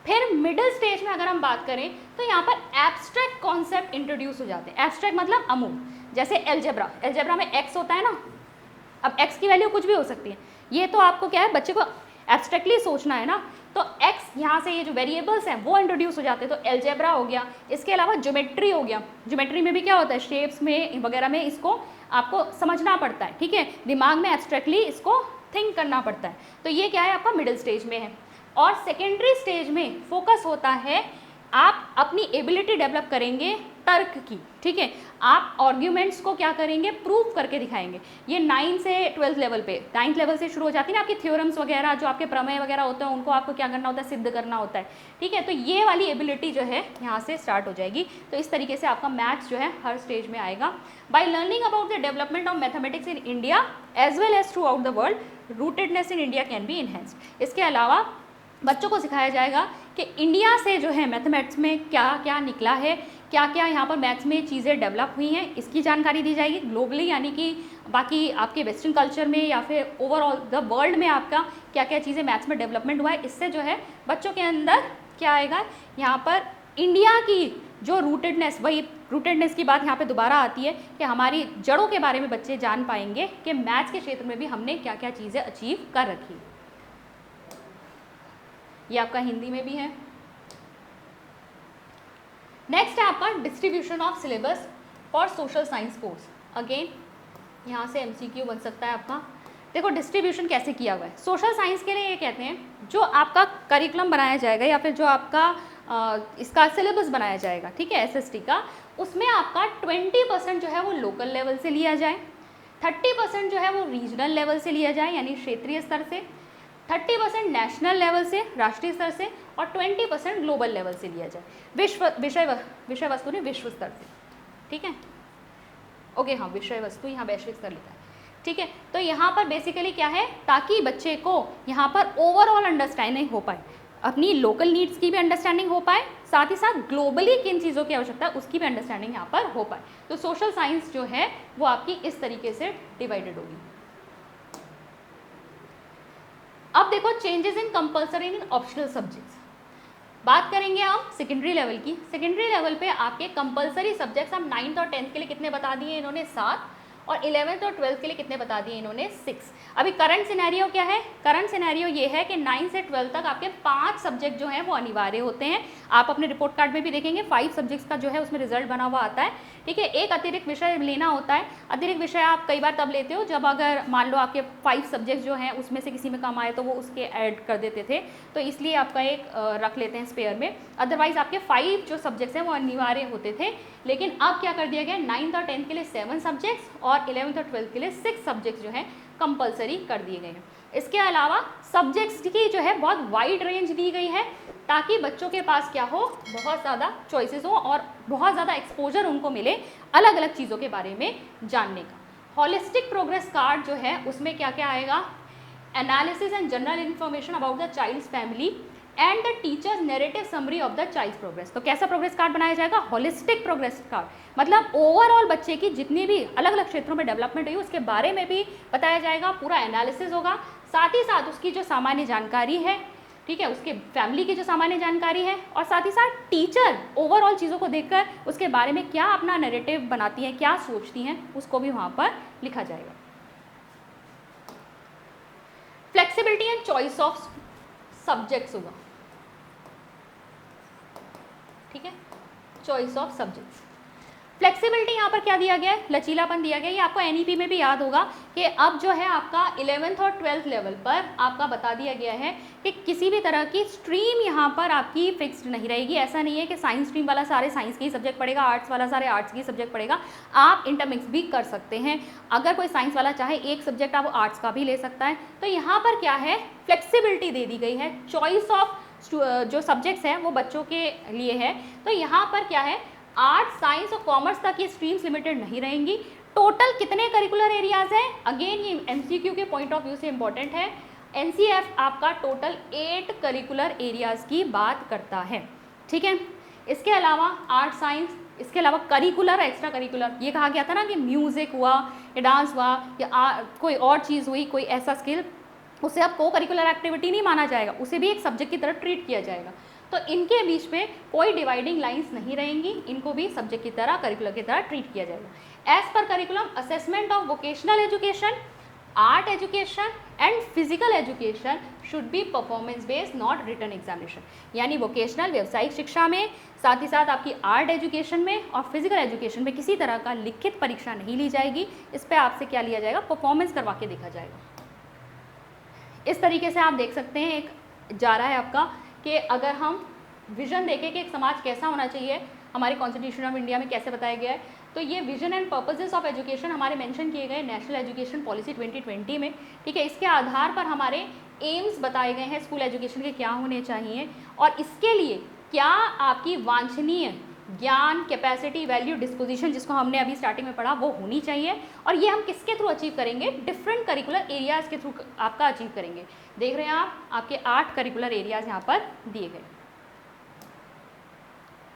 फिर मिडिल स्टेज में अगर हम बात करें तो यहाँ पर एब्स्ट्रैक्ट कॉन्सेप्ट इंट्रोड्यूस हो जाते हैं। एब्स्ट्रैक्ट मतलब अमूल, जैसे एल्जेब्रा में एक्स होता है ना, अब एक्स की वैल्यू कुछ भी हो सकती है, ये तो आपको क्या है बच्चे को एब्स्ट्रैक्टली सोचना है ना, तो एक्स यहाँ से ये जो वेरिएबल्स हैं वो इंट्रोड्यूस हो जाते हैं, तो एल्जेब्रा हो गया। इसके अलावा ज्योमेट्री हो गया, ज्योमेट्री में भी क्या होता है, शेप्स में वगैरह में इसको आपको समझना पड़ता है, ठीक है, दिमाग में एब्स्ट्रैक्टली इसको थिंक करना पड़ता है। तो ये क्या है आपका मिडिल स्टेज में है। और सेकेंडरी स्टेज में फोकस होता है, आप अपनी एबिलिटी डेवलप करेंगे तर्क की, ठीक है, आप आर्ग्यूमेंट्स को क्या करेंगे, प्रूव करके दिखाएंगे। ये 9 से 12th लेवल पे, 9th लेवल से शुरू हो जाती है ना आपकी थ्योरम्स वगैरह, जो आपके प्रमेय वगैरह होते हैं उनको आपको क्या करना होता है, सिद्ध करना होता है, ठीक है। तो ये वाली एबिलिटी जो है यहाँ से स्टार्ट हो जाएगी। तो इस तरीके से आपका मैथ्स जो है हर स्टेज में आएगा। By learning about the development of mathematics in India as well as throughout the world, rootedness in India can be enhanced. इसके अलावा बच्चों को सिखाया जाएगा कि इंडिया से जो है मैथमेटिक्स में क्या क्या निकला है, क्या क्या यहाँ पर मैथ्स में चीज़ें डेवलप हुई हैं, इसकी जानकारी दी जाएगी ग्लोबली, यानी कि बाकी आपके वेस्टर्न कल्चर में या फिर ओवरऑल द वर्ल्ड में आपका क्या क्या चीज़ें मैथ्स में डेवलपमेंट हुआ है। इससे जो है बच्चों के अंदर क्या आएगा, यहाँ पर इंडिया की जो रूटेडनेस, वही रूटेडनेस की बात यहाँ पे दोबारा आती है कि हमारी जड़ों के बारे में बच्चे जान पाएंगे कि मैथ्स के क्षेत्र में भी हमने क्या क्या चीज़ें अचीव कर रखी। ये आपका हिंदी में भी है। नेक्स्ट है आपका distribution of syllabus for social science course. Again यहाँ से एमसीक्यू बन सकता है आपका। देखो डिस्ट्रीब्यूशन कैसे किया हुआ है सोशल साइंस के लिए, ये कहते हैं जो आपका करिकुलम बनाया जाएगा या फिर जो आपका इसका सिलेबस बनाया जाएगा, ठीक है, एसएसटी का, उसमें आपका 20% जो है वो लोकल लेवल से लिया जाए, 30% जो है वो रीजनल लेवल से लिया जाए यानी क्षेत्रीय स्तर से, 30% नेशनल लेवल से, राष्ट्रीय स्तर से, और 20% ग्लोबल लेवल से लिया जाए, विषय वस्तु ने विश्व स्तर से, ठीक है, ओके, हाँ, विषय वस्तु यहाँ वैश्विक स्तर लेता है, ठीक है। तो यहाँ पर बेसिकली क्या है, ताकि बच्चे को यहाँ पर ओवरऑल अंडरस्टैंडिंग हो पाए, अपनी लोकल नीड्स की भी अंडरस्टैंडिंग हो पाए, साथ ही साथ ग्लोबली किन चीज़ों की आवश्यकता है उसकी भी अंडरस्टैंडिंग यहाँ पर हो पाए। तो सोशल साइंस जो है वो आपकी इस तरीके से डिवाइडेड होगी। अब देखो changes in compulsory in optional subjects, बात करेंगे हम सेकेंडरी लेवल की। सेकेंडरी लेवल पे आपके कंपल्सरी सब्जेक्ट्स हम 9th और 10th के लिए कितने बता दिए इन्होंने, 7, और 11th और 12th के लिए कितने बता दिए इन्होंने 6। अभी करंट सिनेरियो क्या है, करंट सिनेरियो ये है कि 9 से 12 तक आपके 5 सब्जेक्ट जो हैं वो अनिवार्य होते हैं। आप अपने रिपोर्ट कार्ड में भी देखेंगे 5 सब्जेक्ट्स का जो है उसमें रिजल्ट बना हुआ आता है, ठीक है। एक अतिरिक्त विषय लेना होता है। अतिरिक्त विषय आप कई बार तब लेते हो जब अगर मान लो आपके 5 सब्जेक्ट जो हैं उसमें से किसी में कम आए तो वो उसके ऐड कर देते थे, तो इसलिए आपका एक रख लेते हैं स्पेयर में। अदरवाइज आपके 5 जो सब्जेक्ट्स हैं वो अनिवार्य होते थे, लेकिन अब क्या कर दिया गया, 9th और 10th के लिए 7 सब्जेक्ट्स और 11th और 12th के लिए 6 सब्जेक्ट्स जो हैं कंपलसरी कर दिए गए हैं। इसके अलावा सब्जेक्ट्स की जो है बहुत वाइड रेंज दी गई है ताकि बच्चों के पास क्या हो, बहुत ज़्यादा चॉइसेस हो और बहुत ज़्यादा एक्सपोजर उनको मिले अलग अलग चीज़ों के बारे में जानने का। हॉलिस्टिक प्रोग्रेस कार्ड जो है उसमें क्या क्या आएगा, analysis and general information about the child's family and the teacher's narrative summary of the child's progress. तो कैसा प्रोग्रेस कार्ड बनाया जाएगा, हॉलिस्टिक प्रोग्रेस कार्ड, मतलब ओवरऑल बच्चे की जितनी भी अलग अलग क्षेत्रों में डेवलपमेंट हुई उसके बारे में भी बताया जाएगा, पूरा एनालिसिस होगा, साथ ही साथ उसकी जो सामान्य जानकारी है, ठीक है, उसके फैमिली की जो सामान्य जानकारी है, और साथ ही साथ टीचर ओवरऑल चीज़ों को देखकर उसके बारे में क्या अपना नैरेटिव बनाती हैं, क्या सोचती हैं, उसको भी वहाँ पर लिखा जाएगा। Flexibility and choice of subjects होगा, ठीक है, चॉइस ऑफ सब्जेक्ट्स। फ्लेक्सिबिलिटी यहाँ पर क्या दिया गया है, लचीलापन दिया गया है। ये आपको एनईपी में भी याद होगा कि अब जो है आपका 11th और 12th लेवल पर आपका बता दिया गया है कि किसी भी तरह की स्ट्रीम यहाँ पर आपकी फिक्स्ड नहीं रहेगी। ऐसा नहीं है कि साइंस स्ट्रीम वाला सारे साइंस के ही सब्जेक्ट पढ़ेगा, आर्ट्स वाला सारे आर्ट्स के सब्जेक्ट पढ़ेगा। आप इंटरमिक्स भी कर सकते हैं। अगर कोई साइंस वाला चाहे एक सब्जेक्ट आप आर्ट्स का भी ले सकता है। तो यहाँ पर क्या है, फ्लेक्सिबिलिटी दे दी गई है, चॉइस ऑफ जो सब्जेक्ट्स हैं वो बच्चों के लिए है। तो यहाँ पर क्या है, आर्ट्स, साइंस और कॉमर्स तक ये स्ट्रीम्स लिमिटेड नहीं रहेंगी। टोटल कितने करिकुलर एरियाज हैं, अगेन ये एमसीक्यू के पॉइंट ऑफ व्यू से इंपॉर्टेंट है। एनसीएफ आपका टोटल 8 करिकुलर एरियाज की बात करता है, ठीक है। इसके अलावा आर्ट, साइंस, इसके अलावा करिकुलर, एक्स्ट्रा करिकुलर, ये कहा गया था ना कि म्यूजिक हुआ या डांस हुआ या कोई और चीज़ हुई, कोई ऐसा स्किल, उसे अब को करिकुलर एक्टिविटी नहीं माना जाएगा, उसे भी एक सब्जेक्ट की तरह ट्रीट किया जाएगा। तो इनके बीच में कोई डिवाइडिंग लाइंस नहीं रहेंगी, इनको भी सब्जेक्ट की तरह, करिकुलर की तरह ट्रीट किया जाएगा। As per curriculum, assessment of vocational education, art education and physical education should be performance based, not written examination. यानी वोकेशनल, व्यावसायिक शिक्षा में, साथ ही साथ आपकी आर्ट एजुकेशन में और फिजिकल एजुकेशन में किसी तरह का लिखित परीक्षा नहीं ली जाएगी। इस पर आपसे क्या लिया जाएगा, परफॉर्मेंस करवा के देखा जाएगा। इस तरीके से आप देख सकते हैं, एक जा रहा है आपका कि अगर हम विजन देखें कि एक समाज कैसा होना चाहिए, हमारे कॉन्स्टिट्यूशन ऑफ इंडिया में कैसे बताया गया है, तो ये vision and purposes of education हमारे मेंशन किए गए नेशनल एजुकेशन पॉलिसी 2020 में, ठीक है। इसके आधार पर हमारे एम्स बताए गए हैं स्कूल एजुकेशन के क्या होने चाहिए और इसके लिए क्या आपकी वांछनीय ज्ञान, कैपेसिटी, वैल्यू, डिस्पोजिशन, जिसको हमने अभी स्टार्टिंग में पढ़ा, वो होनी चाहिए। और ये हम किसके थ्रू अचीव करेंगे, डिफरेंट करिकुलर एरियाज़ के थ्रू आपका अचीव करेंगे। देख रहे हैं आप, आपके 8 करिकुलर एरियाज़ यहाँ पर दिए गए,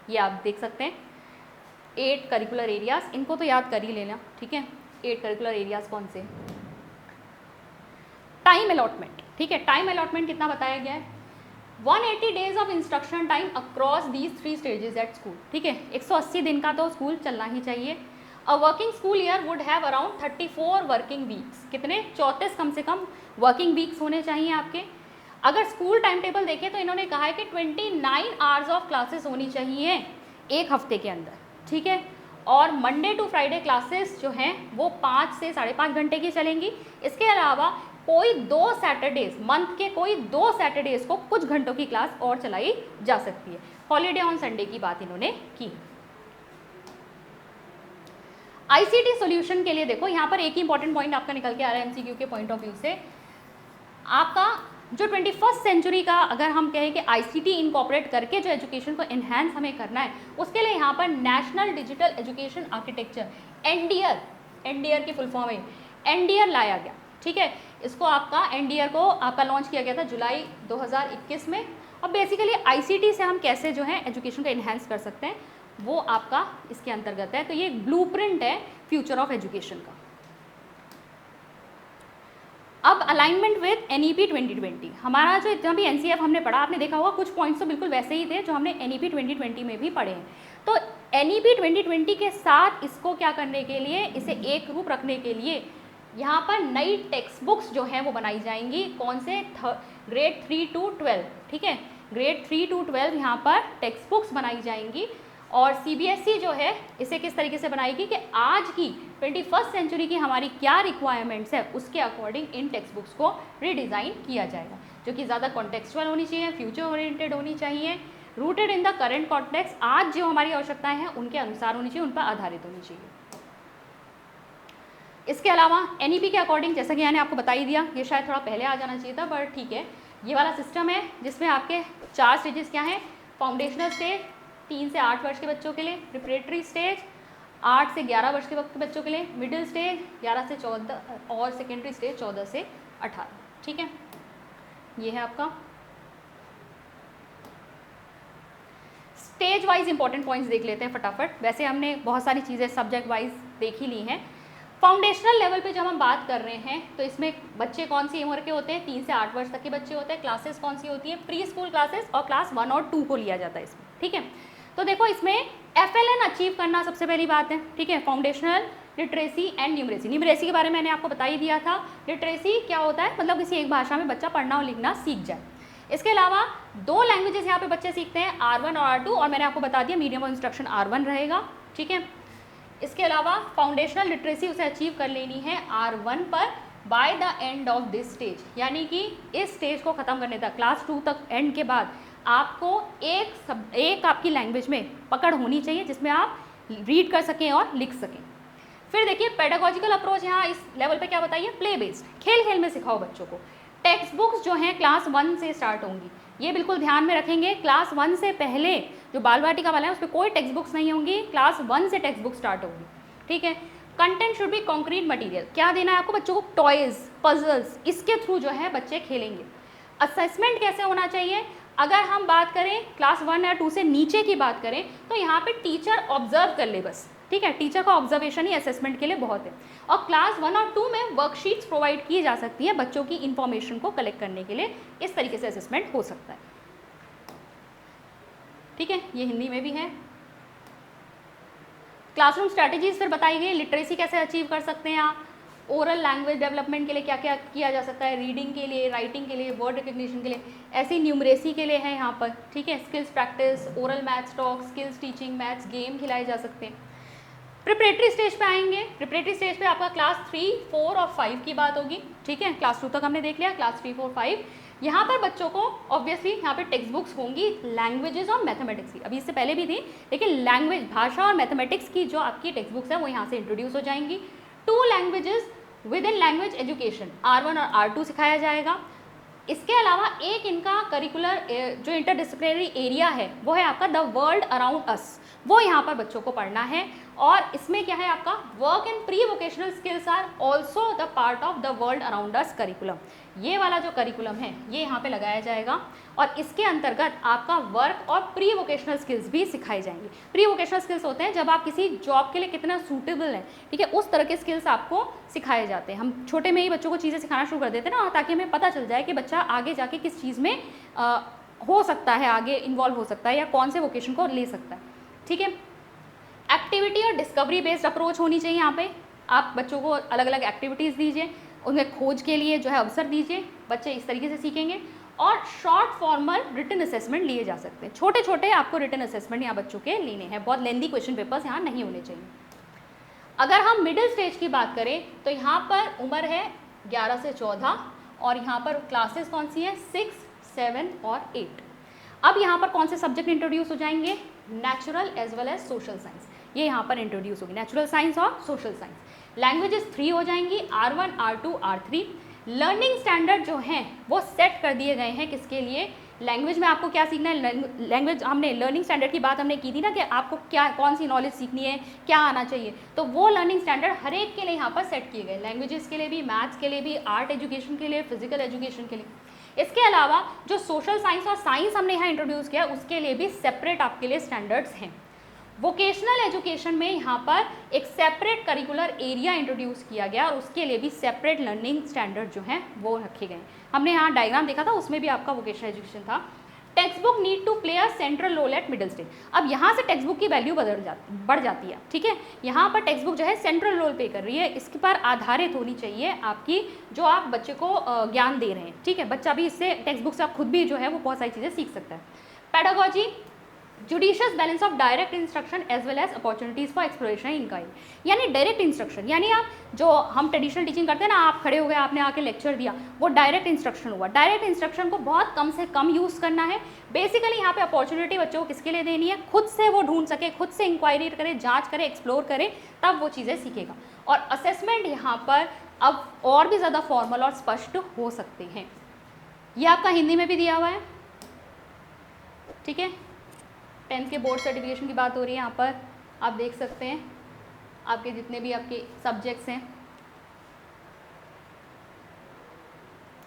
ये आप देख सकते हैं 8 करिकुलर एरियाज़, इनको तो याद कर ही लेना, ठीक है। 8 करिकुलर एरियाज़ कौन से, टाइम अलॉटमेंट, ठीक है। टाइम अलॉटमेंट कितना बताया गया है, 180 days of instruction time across these 3 stages at school, ठीक है। 180 दिन का तो स्कूल चलना ही चाहिए। A working school year would have around 34 working weeks, कितने, 34 कम से कम वर्किंग वीक्स होने चाहिए आपके। अगर स्कूल टाइम टेबल देखें तो इन्होंने कहा है कि 29 आवर्स ऑफ क्लासेस होनी चाहिए एक हफ्ते के अंदर, ठीक है। और मंडे टू फ्राइडे क्लासेस जो हैं वो 5 से 5.5 घंटे की चलेंगी। इसके अलावा कोई 2 सैटरडेज, मंथ के कोई 2 सैटरडेज को कुछ घंटों की क्लास और चलाई जा सकती है। हॉलीडे ऑन संडे की बात इन्होंने की। आईसीटी सॉल्यूशन के लिए देखो, यहाँ पर एक ही इंपॉर्टेंट पॉइंट आपका निकल के आ रहा है एमसीक्यू के पॉइंट ऑफ व्यू से। आपका जो 21st सेंचुरी का अगर हम कहें कि आईसीटी इनकॉर्पोरेट करके जो एजुकेशन को इन्हेंस हमें करना है, उसके लिए यहाँ पर national digital education architecture, NDR की फुल फॉर्म है, एनडीआर लाया गया, ठीक है। इसको आपका एनडीआर को आपका लॉन्च किया गया था जुलाई 2021 में। अब बेसिकली आईसीटी से हम कैसे जो है एजुकेशन को इन्हेंस कर सकते हैं वो आपका इसके अंतर्गत है। तो ये ब्लूप्रिंट है फ्यूचर ऑफ एजुकेशन का। अब अलाइनमेंट विद एनईपी 2020, हमारा जो इतना भी एनसीएफ हमने पढ़ा, आपने देखा होगा कुछ पॉइंट्स तो बिल्कुल वैसे ही थे जो हमने एनईपी 2020 में भी पढ़े हैं। तो NEP 2020 के साथ इसको क्या करने के लिए, इसे एक रूप रखने के लिए यहाँ पर नई टेक्स्ट बुक्स जो हैं वो बनाई जाएंगी। कौन से? ग्रेड 3 to 12, ठीक है, ग्रेड 3 to 12 यहाँ पर टेक्स्ट बुक्स बनाई जाएंगी। और CBSE जो है इसे किस तरीके से बनाएगी कि आज की 21st सेंचुरी की हमारी क्या रिक्वायरमेंट्स है उसके अकॉर्डिंग इन टेक्स्ट बुक्स को रीडिज़ाइन किया जाएगा, जो कि ज़्यादा कॉन्टेक्चुअल होनी चाहिए, फ्यूचर ओरिएंटेड होनी चाहिए, rooted in the current context, आज जो हमारी आवश्यकताएं हैं उनके अनुसार होनी चाहिए, उन पर आधारित होनी चाहिए। इसके अलावा NEP के अकॉर्डिंग, जैसा कि मैंने आपको बता ही दिया, ये शायद थोड़ा पहले आ जाना चाहिए था, बट ठीक है, ये वाला सिस्टम है जिसमें आपके 4 स्टेजेस क्या हैं? फाउंडेशनल स्टेज 3 से 8 वर्ष के बच्चों के लिए, प्रिपरेटरी स्टेज 8 से 11 वर्ष के बच्चों के लिए, मिडिल स्टेज 11 से 14 और सेकेंडरी स्टेज 14 से 18, ठीक है। ये है आपका स्टेज वाइज इंपॉर्टेंट पॉइंट्स देख लेते हैं फटाफट। वैसे हमने बहुत सारी चीज़ें सब्जेक्ट वाइज देख ही ली हैं। फाउंडेशनल लेवल पे जब हम बात कर रहे हैं तो इसमें बच्चे कौन सी उम्र के होते हैं? 3 से 8 वर्ष तक के बच्चे होते हैं। क्लासेस कौन सी होती है? प्री स्कूल क्लासेस, और क्लास 1 और 2 को लिया जाता है इसमें, ठीक है। तो देखो इसमें FLN अचीव करना सबसे पहली बात है, ठीक है। Foundational literacy and numeracy, numeracy के बारे में मैंने आपको बता ही दिया था। लिटरेसी क्या होता है? मतलब किसी एक भाषा में बच्चा पढ़ना और लिखना सीख जाए। इसके अलावा 2 लैंग्वेजेस यहाँ पे बच्चे सीखते हैं, R1 और R2, और मैंने आपको बता दिया मीडियम ऑफ इंस्ट्रक्शन R1 रहेगा, ठीक है। इसके अलावा फाउंडेशनल लिटरेसी उसे अचीव कर लेनी है R1 पर by the end of this stage, यानी कि इस स्टेज को ख़त्म करने तक, क्लास 2 तक एंड के बाद आपको एक आपकी लैंग्वेज में पकड़ होनी चाहिए जिसमें आप रीड कर सकें और लिख सकें। फिर देखिए पेडागोजिकल अप्रोच यहाँ इस लेवल पे क्या बताइए? प्ले बेस्ड, खेल खेल में सिखाओ बच्चों को। टेक्स्ट बुक्स जो हैं क्लास 1 से स्टार्ट होंगी, ये बिल्कुल ध्यान में रखेंगे। क्लास 1 से पहले जो बाल वाटिका वाला है उस पर कोई टेक्स्ट बुक्स नहीं होंगी, क्लास 1 से टेक्स्ट बुक स्टार्ट होगी, ठीक है। Content should be concrete material, क्या देना है आपको बच्चों को? टॉयज़, पजल्स, इसके थ्रू जो है बच्चे खेलेंगे। असेसमेंट कैसे होना चाहिए? अगर हम बात करें क्लास 1 या 2 से नीचे की बात करें तो यहाँ पे टीचर ऑब्जर्व कर ले बस, ठीक है। टीचर का ऑब्जर्वेशन ही असेसमेंट के लिए बहुत है। और क्लास 1 और 2 में वर्कशीट्स प्रोवाइड की जा सकती है बच्चों की इंफॉर्मेशन को कलेक्ट करने के लिए, इस तरीके से असेसमेंट हो सकता है, ठीक है। ये हिंदी में भी है। क्लासरूम स्ट्रैटेजीज फिर बताई गई, लिटरेसी कैसे अचीव कर सकते हैं आप, ओरल लैंग्वेज डेवलपमेंट के लिए क्या क्या किया जा सकता है, रीडिंग के लिए, राइटिंग के लिए, वर्ड रिकग्निशन के लिए, ऐसी न्यूमरेसी के लिए है यहाँ पर, ठीक है। Skills practice, oral maths talk, skills teaching, maths game खिलाए जा सकते हैं। प्रिपरेटरी स्टेज पे आएंगे, प्रिपरेटरी स्टेज पे आपका क्लास 3, 4 और 5 की बात होगी, ठीक है। क्लास 2 तक हमने देख लिया, क्लास 3, 4, 5 यहाँ पर बच्चों को ऑब्वियसली यहाँ पे टेक्स्ट बुक्स होंगी लैंग्वेजेस और मैथमेटिक्स की, अभी इससे पहले भी थी, लेकिन लैंग्वेज, भाषा और मैथमेटिक्स की जो आपकी टेक्स्ट बुक्स है वो यहाँ से इंट्रोड्यूस हो जाएंगी। 2 languages with in language education, R1 और R2 सिखाया जाएगा। इसके अलावा एक इनका करिकुलर जो इंटरडिसिप्लिनरी एरिया है वो है आपका द वर्ल्ड अराउंड अस, वो यहाँ पर बच्चों को पढ़ना है। और इसमें क्या है आपका work and pre vocational skills are also the part of the world around us curriculum, ये वाला जो करिकुलम है ये यहाँ पे लगाया जाएगा और इसके अंतर्गत आपका वर्क और प्री वोकेशनल स्किल्स भी सिखाई जाएंगी। प्री वोकेशनल स्किल्स होते हैं जब आप किसी जॉब के लिए कितना सूटेबल हैं, ठीक है, उस तरह के स्किल्स आपको सिखाए जाते हैं। हम छोटे में ही बच्चों को चीज़ें सिखाना शुरू कर देते हैं ना, ताकि हमें पता चल जाए कि बच्चा आगे जाके किस चीज़ में हो सकता है, आगे इन्वॉल्व हो सकता है या कौन से वोकेशन को ले सकता है, ठीक है। एक्टिविटी और डिस्कवरी बेस्ड अप्रोच होनी चाहिए यहाँ पे, आप बच्चों को अलग अलग एक्टिविटीज़ दीजिए, उनमें खोज के लिए जो है अवसर दीजिए, बच्चे इस तरीके से सीखेंगे। और शॉर्ट फॉर्मल रिटन असेसमेंट लिए जा सकते हैं, छोटे छोटे आपको रिटन असेसमेंट यहाँ बच्चों के लेने हैं, बहुत लेंदी क्वेश्चन पेपर्स यहाँ नहीं होने चाहिए। अगर हम मिडिल स्टेज की बात करें तो यहाँ पर उम्र है 11 से 14 और यहाँ पर क्लासेस कौन सी हैं 6, 7 और 8। अब यहाँ पर कौन से सब्जेक्ट इंट्रोड्यूस हो जाएंगे, natural as well as social science, ये यहाँ पर इंट्रोड्यूस होगी, नेचुरल साइंस और सोशल साइंस। लैंग्वेजेस 3 हो जाएंगी, R1, R2, R3। Learning standard जो हैं वो सेट कर दिए गए हैं, किसके लिए, लैंग्वेज में आपको क्या सीखना है, लैंग्वेज हमने लर्निंग स्टैंडर्ड की बात हमने की थी ना कि आपको क्या कौन सी नॉलेज सीखनी है, क्या आना चाहिए, तो वो लर्निंग स्टैंडर्ड हर एक के लिए यहाँ पर सेट किए गए, लैंग्वेजेस के लिए भी, मैथ्स के लिए भी, आर्ट एजुकेशन के लिए, फिजिकल एजुकेशन के लिए। इसके अलावा जो सोशल साइंस और साइंस हमने यहाँ इंट्रोड्यूस किया उसके लिए भी सेपरेट आपके लिए स्टैंडर्ड्स हैं। वोकेशनल एजुकेशन में यहाँ पर एक सेपरेट करिकुलर एरिया इंट्रोड्यूस किया गया और उसके लिए भी सेपरेट लर्निंग स्टैंडर्ड जो हैं वो रखे गए। हमने यहाँ डायग्राम देखा था, उसमें भी आपका वोकेशनल एजुकेशन था। Text book need to play a central role at middle stage. अब यहाँ से टेक्स्ट बुक की वैल्यू बढ़ जाती है, ठीक है। यहाँ पर टेक्स्ट बुक जो है सेंट्रल रोल प्ले कर रही है, इसके पर आधारित होनी चाहिए आपकी जो आप बच्चे को ज्ञान दे रहे हैं, ठीक है। बच्चा भी इससे टेक्स्ट बुक से आप खुद भी जो है वो बहुत सारी चीज़ें सीख सकता है। Pedagogy judicious balance of direct instruction as well as opportunities for exploration in kind. यानी डायरेक्ट इंस्ट्रक्शन, यानी आप जो हम ट्रेडिशनल टीचिंग करते हैं ना, आप खड़े हो गए, आपने आके लेक्चर दिया, वो डायरेक्ट इंस्ट्रक्शन हुआ। डायरेक्ट इंस्ट्रक्शन को बहुत कम से कम यूज़ करना है। बेसिकली यहाँ पे अपॉर्चुनिटी बच्चों को किसके लिए देनी है, खुद से वो ढूंढ सके, खुद से इंक्वायरी करे, जाँच करे, एक्सप्लोर करे, तब वो चीज़ें सीखेगा। और असेसमेंट यहाँ पर अब और भी ज़्यादा फॉर्मल और स्पष्ट हो सकते हैं। ये आपका हिंदी में भी दिया हुआ है, ठीक है। 10th के बोर्ड सर्टिफिकेशन की बात हो रही है, यहाँ पर आप देख सकते हैं आपके जितने भी आपके सब्जेक्ट्स हैं,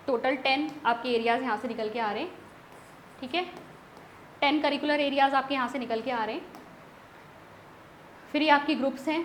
टोटल 10 आपके एरियाज़ यहाँ से निकल के आ रहे हैं, ठीक है। 10 करिकुलर एरियाज़ आपके यहाँ से निकल के आ रहे हैं। फिर ये आपकी ग्रुप्स हैं,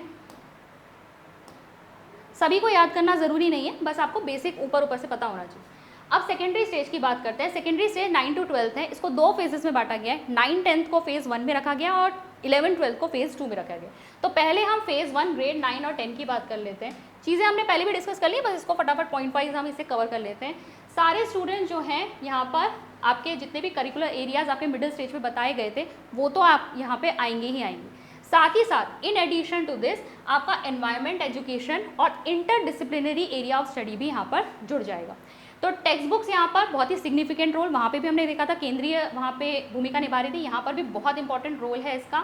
सभी को याद करना ज़रूरी नहीं है, बस आपको बेसिक ऊपर से पता होना चाहिए। अब सेकेंडरी स्टेज की बात करते हैं। सेकेंडरी स्टेज 9 to 12 है, इसको 2 फेजेस में बांटा गया है। 9-10 को फेज़ 1 में रखा गया और 11-12 को फेज़ 2 में रखा गया। तो पहले हम फेज़ 1 ग्रेड 9 और 10 की बात कर लेते हैं। चीज़ें हमने पहले भी डिस्कस कर ली, बस इसको फटाफट पॉइंट वाइज हम इसे कवर कर लेते हैं। सारे स्टूडेंट जो हैं यहाँ पर आपके जितने भी करिकुलर एरियाज़ आपके मिडिल स्टेज में बताए गए थे, वो तो आप यहाँ पर आएंगे ही आएंगे। साथ ही साथ इन एडिशन टू दिस आपका एनवायरनमेंट एजुकेशन और इंटरडिसिप्लिनरी एरिया ऑफ स्टडी भी यहाँ पर जुड़ जाएगा। तो टेक्स्ट बुक्स यहाँ पर बहुत ही सिग्निफिकेंट रोल, वहाँ पे भी हमने देखा था केंद्रीय वहाँ पे भूमिका निभा रही थी, यहाँ पर भी बहुत इंपॉर्टेंट रोल है इसका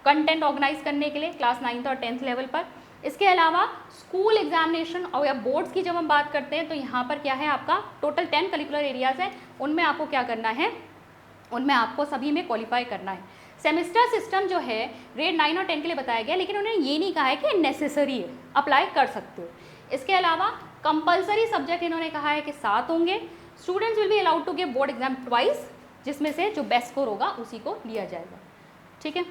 कंटेंट ऑर्गेनाइज करने के लिए क्लास 9th और 10th लेवल पर। इसके अलावा स्कूल एग्जामिनेशन और या बोर्ड्स की जब हम बात करते हैं तो यहाँ पर क्या है, आपका टोटल 10 करिकुलर एरियाज़ है, उनमें आपको क्या करना है, उनमें आपको सभी में क्वालिफाई करना है। सेमेस्टर सिस्टम जो है ग्रेड 9 और 10 के लिए बताया गया, लेकिन उन्होंने ये नहीं कहा है कि नेसेसरी है, अप्लाई कर सकते हो। इसके अलावा कंपलसरी सब्जेक्ट इन्होंने कहा है कि 7 होंगे। Students will be allowed to give board exam twice, जिसमें से जो बेस्ट स्कोर होगा उसी को लिया जाएगा, ठीक है।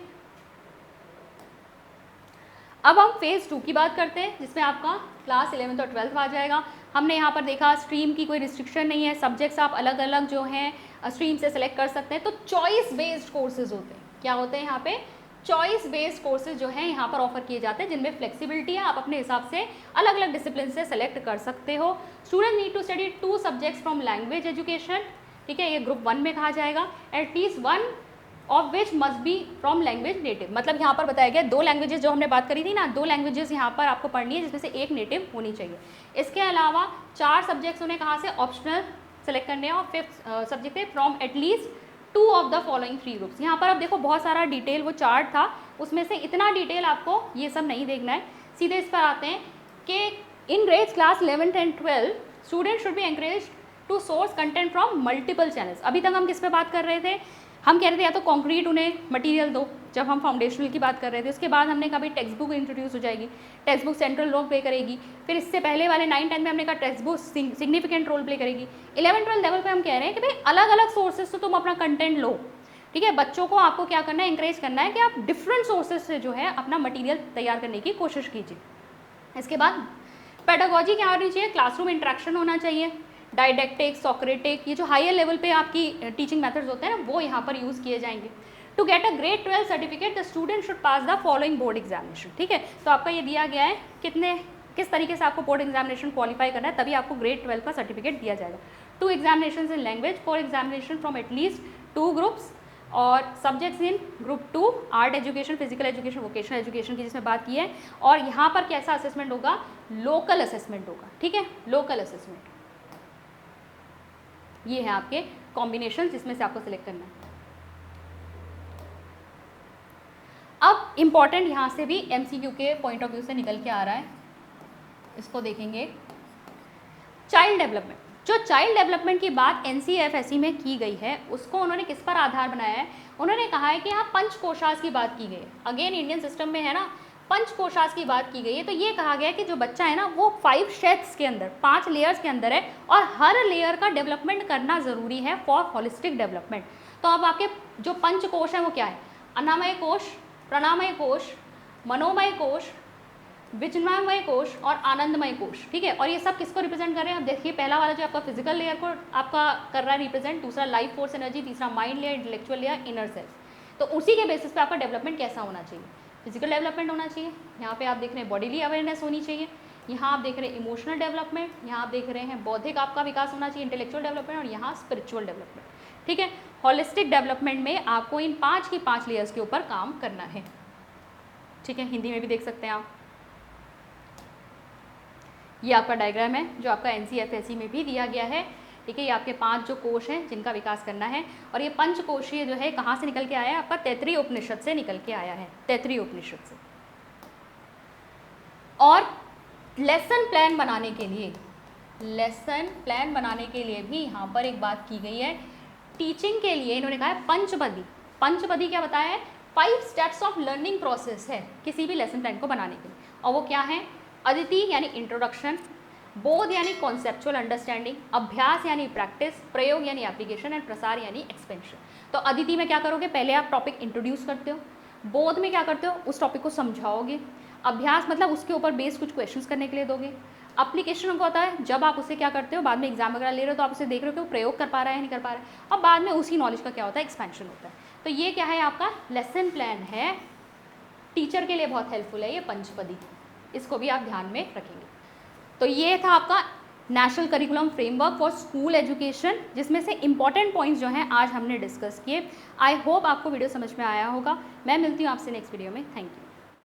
अब हम फेज़ 2 की बात करते हैं, जिसमें आपका क्लास 11th और 12th आ जाएगा। हमने यहाँ पर देखा स्ट्रीम की कोई रिस्ट्रिक्शन नहीं है, सब्जेक्ट्स आप अलग अलग जो हैं स्ट्रीम से सेलेक्ट कर सकते हैं। तो चॉइस बेस्ड कोर्सेज होते हैं, क्या होते हैं यहाँ पे, चॉइस बेस्ड कोर्सेज जो हैं यहाँ पर ऑफर किए जाते हैं, जिनमें फ्लेक्सिबिलिटी है, आप अपने हिसाब से अलग अलग डिसिप्लिन से सेलेक्ट कर सकते हो। Student need to study 2 subjects from language education, ठीक है, ये ग्रुप 1 में कहा जाएगा। At least 1 of which must be from language native, मतलब यहाँ पर बताया गया 2 लैंग्वेजेस जो हमने बात करी थी ना, 2 लैंग्वेजेस यहाँ पर आपको पढ़नी है, जिसमें से 1 नेटिव होनी चाहिए। इसके अलावा 4 सब्जेक्ट्स उन्हें कहाँ से ऑप्शनल सेलेक्ट करने हैं, और 5th सब्जेक्ट है from at least 2 of the following 3 groups. यहाँ पर आप देखो बहुत सारा डिटेल वो चार्ट था, उसमें से इतना डिटेल आपको ये सब नहीं देखना है, सीधे इस पर आते हैं कि in grades class 11th and 12 student should be encourage to source content from multiple channels. अभी तक हम किस पे बात कर रहे थे, हम कह रहे थे या तो कॉन्क्रीट उन्हें मटेरियल दो, जब हम फाउंडेशनल की बात कर रहे थे। उसके बाद हमने कहा भाई टेक्स्ट बुक इंट्रोड्यूस हो जाएगी, text book central role play करेगी। फिर इससे पहले वाले 9-10 में हमने कहा text book significant role play करेगी। 11-12 लेवल पे हम कह रहे हैं कि भाई अलग अलग सोर्सेज से तुम अपना कंटेंट लो, ठीक है। बच्चों को आपको क्या करना है, इंकरेज करना है कि आप डिफरेंट सोर्सेज से जो है अपना मटीरियल तैयार करने की कोशिश कीजिए। इसके बाद पेडागोजी क्या होनी चाहिए, क्लासरूम इंटरेक्शन होना चाहिए, डायडेक्टिक, सोक्रेटिक, ये जो हायर लेवल पे आपकी टीचिंग मेथड्स होते हैं ना, वो यहाँ पर यूज़ किए जाएंगे। To get a grade 12 certificate the student should pass the following board examination, ठीक है। तो आपका ये दिया गया है किस तरीके से आपको बोर्ड एग्जामिनेशन क्वालिफाई करना है, तभी आपको ग्रेड 12 का सर्टिफिकेट दिया जाएगा। 2 examination in language, 4 examination from at least 2 groups, और subjects in group 2 art education, physical education, vocational education की जिसमें बात की है। और यहाँ पर कैसा असेसमेंट होगा, लोकल असेसमेंट होगा, ठीक है, लोकल असेसमेंट। ये है आपके कॉम्बिनेशन जिसमें से आपको सिलेक्ट करना है। अब इम्पॉर्टेंट यहाँ से भी MCQ के पॉइंट ऑफ व्यू से निकल के आ रहा है, इसको देखेंगे। चाइल्ड डेवलपमेंट, जो चाइल्ड डेवलपमेंट की बात NCFSE में की गई है, उसको उन्होंने किस पर आधार बनाया है, उन्होंने कहा है कि यहाँ पंचकोशास की बात की गई है। अगेन इंडियन सिस्टम में है ना, पंचकोशास की बात की गई है। तो ये कहा गया है कि जो बच्चा है ना वो 5 शेड्स के अंदर, 5 लेयर्स के अंदर है, और हर लेयर का डेवलपमेंट करना ज़रूरी है फॉर होलिस्टिक डेवलपमेंट। तो अब आपके जो पंचकोश हैं वो क्या है, अन्नामय कोश, प्राणमय कोश, मनोमय कोश, विज्ञानमय कोश और आनंदमय कोश, ठीक है। और ये सब किसको रिप्रेजेंट कर रहे हैं? अब देखिए पहला वाला जो आपका फिजिकल लेयर को आपका कर रहा है रिप्रेजेंट, दूसरा लाइफ फोर्स एनर्जी, तीसरा mind layer, intellectual layer, inner self. तो उसी के बेसिस पे आपका डेवलपमेंट कैसा होना चाहिए? फिजिकल डेवलपमेंट होना चाहिए, यहाँ पे आप देख रहे हैं बॉडीली अवेयरनेस होनी चाहिए, यहाँ आप देख रहे हैं इमोशनल डेवलपमेंट, यहाँ आप देख रहे हैं बौद्धिक आपका विकास होना चाहिए, इंटेलेक्चुअल डेवलपमेंट, और यहाँ स्पिरिचुअल डेवलपमेंट, ठीक है। होलिस्टिक डेवलपमेंट में आपको इन 5 की 5 लेयर्स के ऊपर काम करना है, ठीक है। हिंदी में भी देख सकते हैं आप। ये आपका डायग्राम है जो आपका NCFSE में भी दिया गया है, ठीक है। ये आपके 5 जो कोश हैं जिनका विकास करना है, और ये पंचकोशीय जो है कहाँ से निकल के आया है? आपका तैत्तिरीय उपनिषद से निकल के आया है, तैत्तिरीय उपनिषद से। और लेसन प्लान बनाने के लिए, लेसन प्लान बनाने के लिए भी यहाँ पर एक बात की गई है। टीचिंग के लिए इन्होंने कहा है पंचपदी। पंचपदी क्या बताया है? 5 स्टेप्स ऑफ लर्निंग प्रोसेस है किसी भी लेसन प्लान को बनाने के लिए, और वो क्या है? अदिति यानी इंट्रोडक्शन, बोध यानी कॉन्सेप्चुअल अंडरस्टैंडिंग, अभ्यास यानी प्रैक्टिस, प्रयोग यानी एप्लीकेशन, एंड प्रसार यानी एक्सपेंशन। तो अदिति में क्या करोगे? पहले आप टॉपिक इंट्रोड्यूस करते हो। बोध में क्या करते हो? उस टॉपिक को समझाओगे। अभ्यास मतलब उसके ऊपर बेस्ड कुछ क्वेश्चंस करने के लिए दोगे। एप्लीकेशन को होता है जब आप उसे क्या करते हो, बाद में एग्जाम वगैरह ले रहे हो तो आप उसे देख रहे हो कि वो प्रयोग कर पा रहा है या नहीं कर पा रहा है, और बाद में उसी नॉलेज का क्या होता है? एक्सपेंशन होता है। तो ये क्या है? आपका लेसन प्लान है, टीचर के लिए बहुत हेल्पफुल है ये पंचपदी, इसको भी आप ध्यान में रखेंगे। तो ये था आपका national curriculum framework for school education, जिसमें से इंपॉर्टेंट पॉइंट्स जो हैं आज हमने डिस्कस किए। आई होप आपको वीडियो समझ में आया होगा। मैं मिलती हूँ आपसे नेक्स्ट वीडियो में। Thank you.